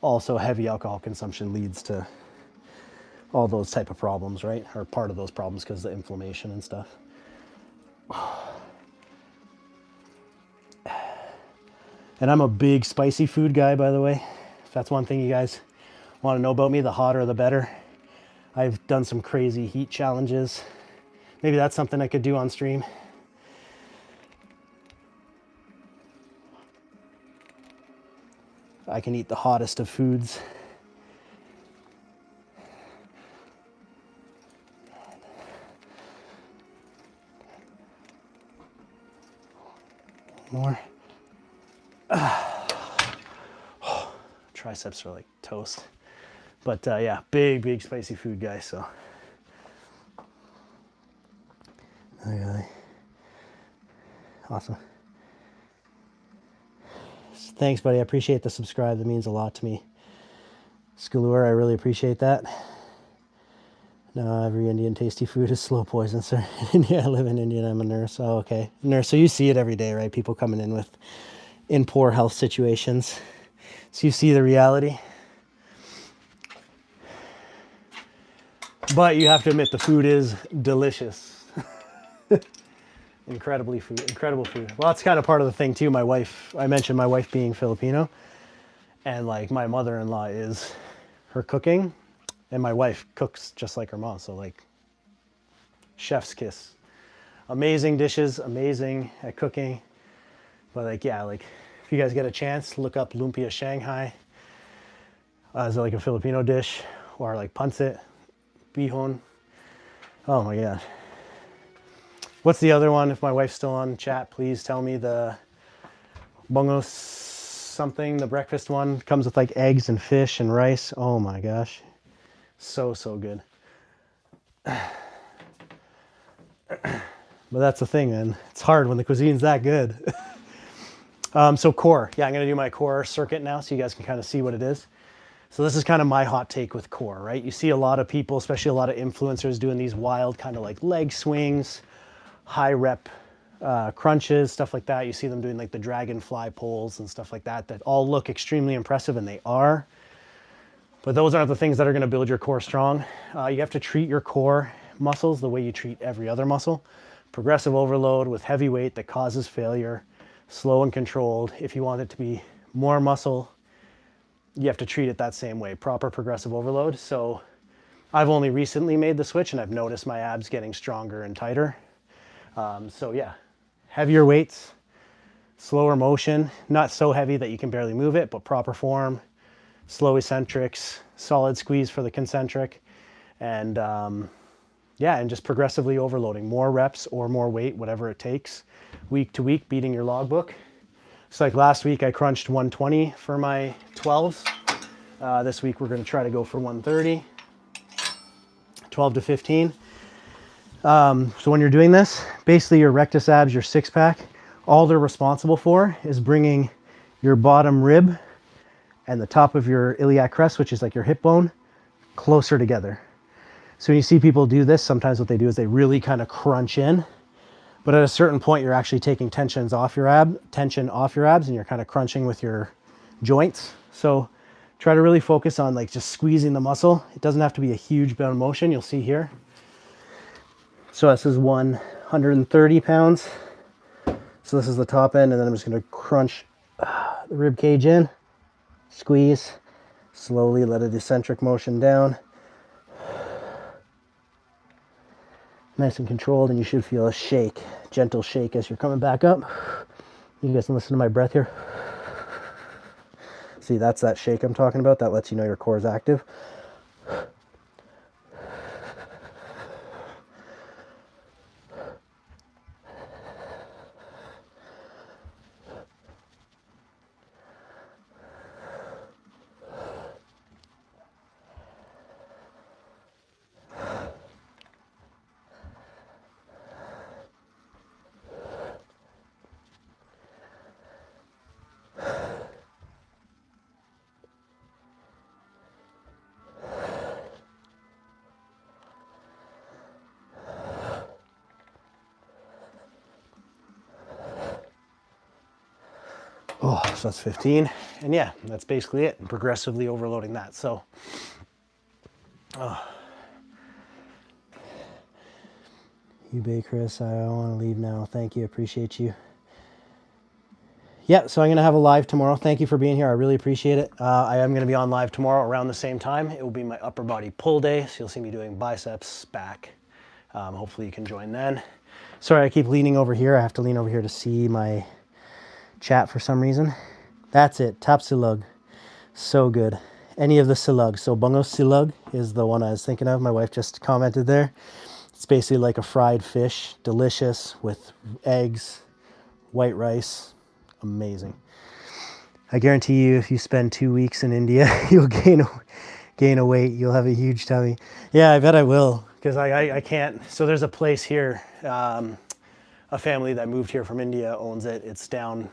also heavy alcohol consumption leads to all those type of problems, right? Or part of those problems because of the inflammation and stuff. And I'm a big spicy food guy, by the way. If that's one thing you guys want to know about me, the hotter the better. I've done some crazy heat challenges. Maybe that's something I could do on stream. I can eat the hottest of foods. More. Triceps are like toast. But yeah, big spicy food guy, so. Okay. Awesome. Thanks, buddy. I appreciate the subscribe. That means a lot to me. Scalure, I really appreciate that. No, every Indian tasty food is slow poison, sir. Yeah, I live in India and I'm a nurse. Oh, okay. Nurse, so you see it every day, right? People coming in poor health situations. So you see the reality. But you have to admit the food is delicious. Incredibly food, incredible food. Well, that's kind of part of the thing too. My wife, I mentioned my wife being Filipino, and like my mother-in-law is her cooking, and my wife cooks just like her mom. So like chef's kiss. Amazing dishes, amazing at cooking. But like, yeah, like if you guys get a chance, look up lumpia Shanghai as like a Filipino dish, or like pancit, bihon. Oh my God. What's the other one? If my wife's still on chat, please tell me the bongos something, the breakfast one. Comes with like eggs and fish and rice. Oh my gosh. So, so good. But that's the thing, man. It's hard when the cuisine's that good. So core. Yeah, I'm going to do my core circuit now so you guys can kind of see what it is. So this is kind of my hot take with core, right? You see a lot of people, especially a lot of influencers, doing these wild kind of like leg swings, high rep crunches, stuff like that. You see them doing like the dragonfly pulls and stuff like that, that all look extremely impressive, and they are. But those aren't the things that are going to build your core strong. You have to treat your core muscles the way you treat every other muscle. Progressive overload with heavy weight that causes failure, slow and controlled. If you want it to be more muscle, you have to treat it that same way, proper progressive overload. So I've only recently made the switch, and I've noticed my abs getting stronger and tighter. So yeah, heavier weights, slower motion, not so heavy that you can barely move it, but proper form, slow eccentrics, solid squeeze for the concentric, and yeah, and just progressively overloading, more reps or more weight, whatever it takes, week to week, beating your logbook. So like last week I crunched 120 for my 12s. This week we're going to try to go for 130, 12 to 15. So when you're doing this, basically your rectus abs, your six pack, all they're responsible for is bringing your bottom rib and the top of your iliac crest, which is like your hip bone, closer together. So when you see people do this, sometimes what they do is they really kind of crunch in, but at a certain point, you're actually taking tension off your abs, and you're kind of crunching with your joints. So try to really focus on like just squeezing the muscle. It doesn't have to be a huge bone motion. You'll see here. So this is 130 pounds. So this is the top end, and then I'm just going to crunch the rib cage in, squeeze, slowly let a eccentric motion down. Nice and controlled, and you should feel a shake, gentle shake as you're coming back up. You guys can listen to my breath here. See, that's that shake I'm talking about. That lets you know your core is active. Oh, so that's 15. And yeah, that's basically it. And progressively overloading that. So, you bay, Chris, I want to leave now. Thank you. Appreciate you. Yeah, so I'm going to have a live tomorrow. Thank you for being here. I really appreciate it. I am going to be on live tomorrow around the same time. It will be my upper body pull day. So you'll see me doing biceps, back. Hopefully you can join then. Sorry, I keep leaning over here. I have to lean over here to see my chat for some reason. That's it. Tap silog. So good. Any of the silog. So bungo silog is the one I was thinking of. My wife just commented there. It's basically like a fried fish. Delicious with eggs, white rice. Amazing. I guarantee you if you spend 2 weeks in India, you'll gain a weight. You'll have a huge tummy. Yeah, I bet I will. Because I can't. So there's a place here. A family that moved here from India owns it. It's down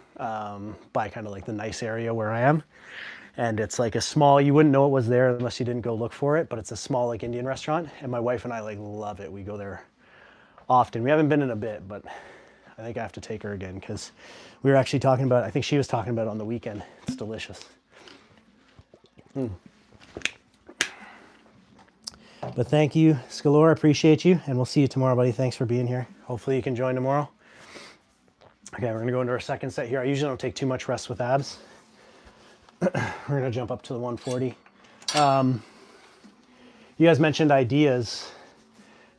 by kind of like the nice area where I am. And it's like a small, you wouldn't know it was there unless you didn't go look for it, but it's a small like Indian restaurant. And my wife and I like love it. We go there often. We haven't been in a bit, but I think I have to take her again because we were actually talking about, I think she was talking about it on the weekend. It's delicious. But thank you, Scalor. Appreciate you. And we'll see you tomorrow, buddy. Thanks for being here. Hopefully you can join tomorrow. Okay, we're gonna go into our second set here. I usually don't take too much rest with abs. We're gonna jump up to the 140. You guys mentioned ideas,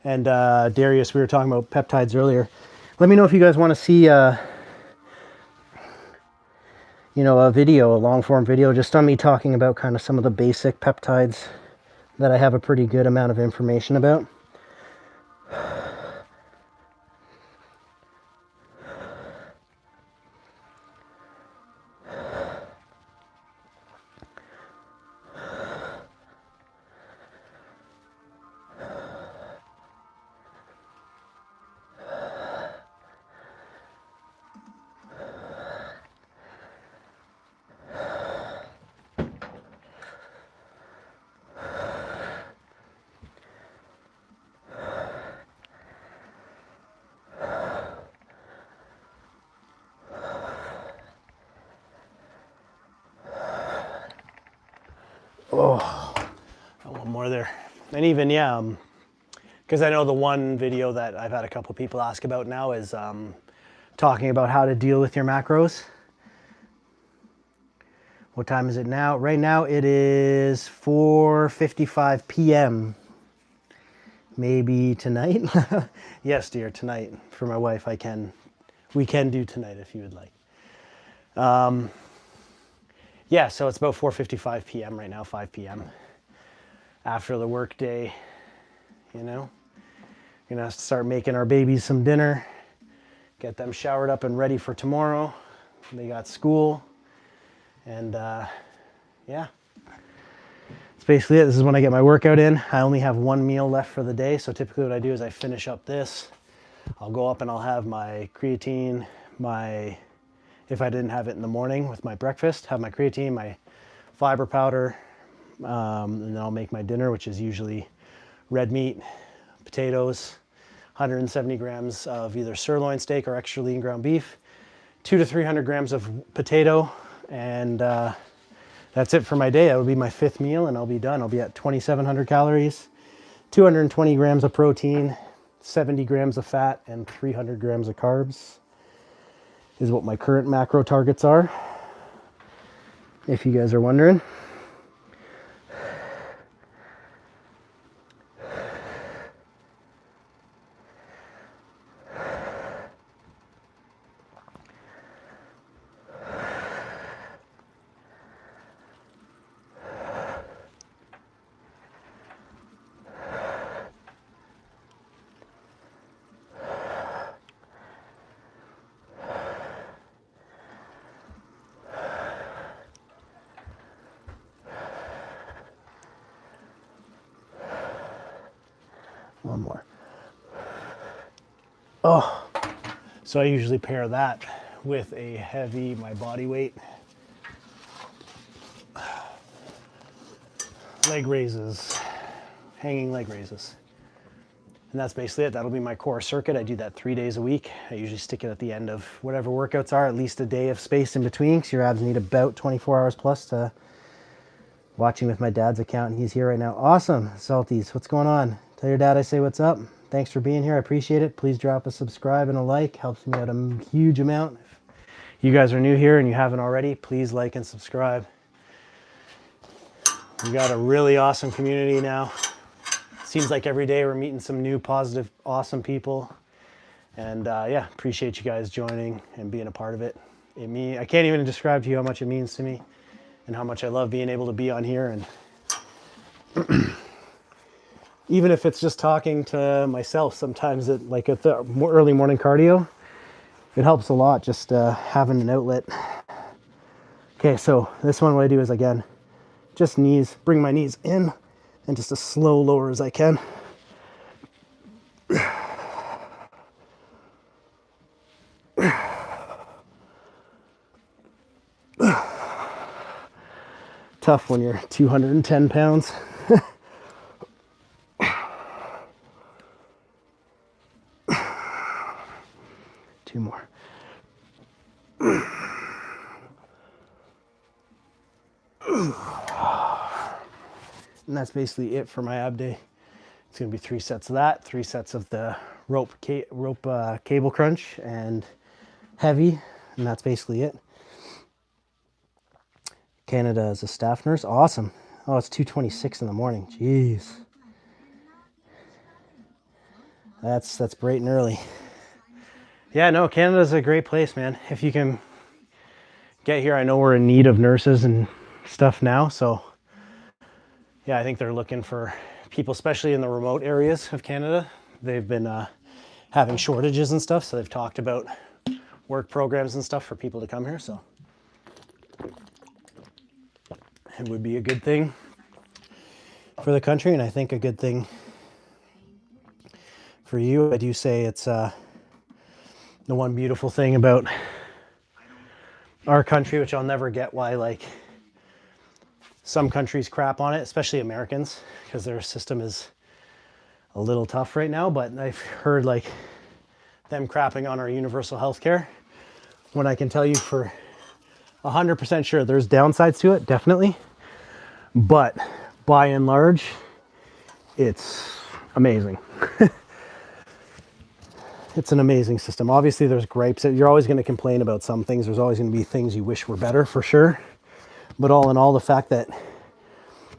and Darius, we were talking about peptides earlier. Let me know if you guys want to see, you know, a video, a long form video, just on me talking about kind of some of the basic peptides that I have a pretty good amount of information about. Oh, one more there. And even, yeah, because I know the one video that I've had a couple people ask about now is talking about how to deal with your macros. What time is it now? Right now it is 4:55 p.m. Maybe tonight? Yes, dear, tonight. For my wife, we can do tonight if you would like. Yeah, so it's about 4:55 p.m. right now, 5 p.m. After the work day, you know. We're gonna have to start making our babies some dinner, get them showered up and ready for tomorrow. They got school, and yeah. That's basically it. This is when I get my workout in. I only have one meal left for the day, so typically what I do is I finish up this. I'll go up and I'll have my creatine, if I didn't have it in the morning with my breakfast, have my creatine, my fiber powder, and then I'll make my dinner, which is usually red meat, potatoes, 170 grams of either sirloin steak or extra lean ground beef, 200 to 300 grams of potato, and that's it for my day. That would be my fifth meal, and I'll be done. I'll be at 2,700 calories, 220 grams of protein, 70 grams of fat, and 300 grams of carbs is what my current macro targets are, if you guys are wondering. One more. Oh, so I usually pair that with a heavy, my body weight. Leg raises, hanging leg raises. And that's basically it. That'll be my core circuit. I do that 3 days a week. I usually stick it at the end of whatever workouts are, at least a day of space in between, because your abs need about 24 hours plus to. Watching with my dad's account, and he's here right now. Awesome. Salties, what's going on? Tell your dad I say what's up. Thanks for being here. I appreciate it. Please drop a subscribe and a like. Helps me out a huge amount. If you guys are new here and you haven't already, please like and subscribe. We got a really awesome community now. Seems like every day we're meeting some new, positive, awesome people. And yeah, appreciate you guys joining and being a part of it. I can't even describe to you how much it means to me and how much I love being able to be on here. And even if it's just talking to myself sometimes at the early morning cardio, it helps a lot just having an outlet. Okay, so this one, what I do is, again, just knees, bring my knees in and just as slow lower as I can. Tough when you're 210 pounds. Two more. And that's basically it for my ab day. It's going to be 3 sets of that, 3 sets of the rope cable crunch, and heavy, and that's basically it. Canada as a staff nurse. Awesome. Oh, it's 2:26 in the morning. Jeez. That's bright and early. Yeah, no, Canada's a great place, man. If you can get here, I know we're in need of nurses and stuff now, so yeah, I think they're looking for people, especially in the remote areas of Canada. They've been having shortages and stuff, so they've talked about work programs and stuff for people to come here, so it would be a good thing for the country, and I think a good thing for you. I do say it's the one beautiful thing about our country, which I'll never get why like some countries crap on it, especially Americans, because their system is a little tough right now. But I've heard like them crapping on our universal health care, when I can tell you for 100% sure there's downsides to it, definitely. But by and large, it's amazing. It's an amazing system. Obviously, there's gripes. You're always going to complain about some things. There's always going to be things you wish were better, for sure. But all in all, the fact that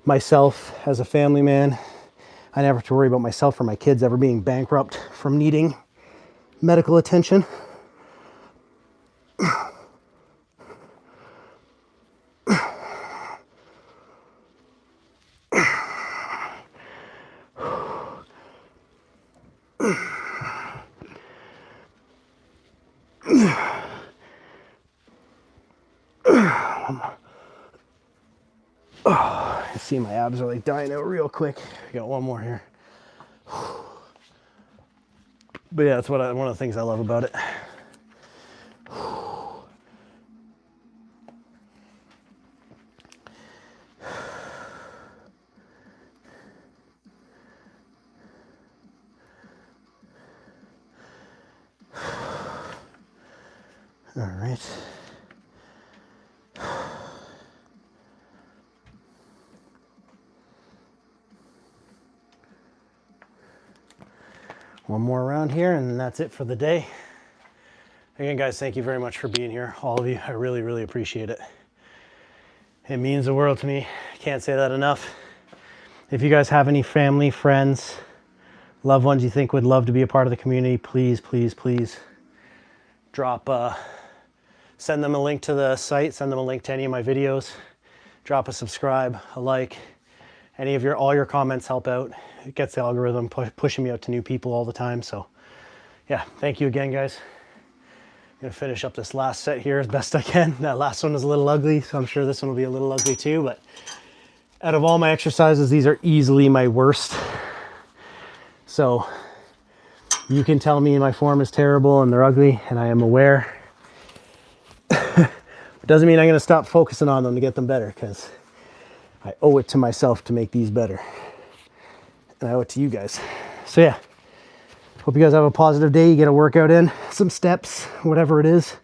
myself as a family man, I never have to worry about myself or my kids ever being bankrupt from needing medical attention. I see my abs are like dying out real quick. I got one more here. But yeah, that's one of the things I love about it. All right. One more round here, and that's it for the day. Again, guys, thank you very much for being here, all of you. I really, really appreciate it. It means the world to me. I can't say that enough. If you guys have any family, friends, loved ones you think would love to be a part of the community, please, please, please send them a link to the site, send them a link to any of my videos, drop a subscribe, a like. All your comments help out. It gets the algorithm pushing me out to new people all the time. So yeah, thank you again, guys. I'm gonna finish up this last set here as best I can. That last one was a little ugly, so I'm sure this one will be a little ugly too, but out of all my exercises, these are easily my worst. So you can tell me my form is terrible and they're ugly, and I am aware. It doesn't mean I'm gonna stop focusing on them to get them better, because I owe it to myself to make these better. And I owe it to you guys. So yeah, hope you guys have a positive day. You get a workout in, some steps, whatever it is.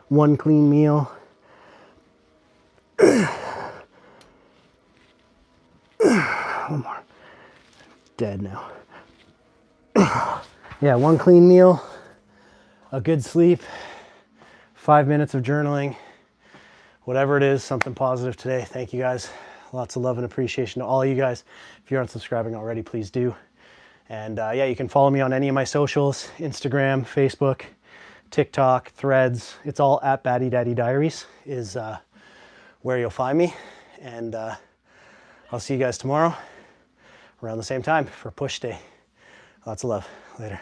One clean meal. One more. Dead now. Yeah, one clean meal, a good sleep, 5 minutes of journaling, whatever it is, something positive today. Thank you guys. Lots of love and appreciation to all you guys. If you aren't subscribing already, please do. And yeah, you can follow me on any of my socials, Instagram, Facebook, TikTok, Threads. It's all at Baddiedaddydiaries is where you'll find me. And I'll see you guys tomorrow around the same time for push day. Lots of love. Later.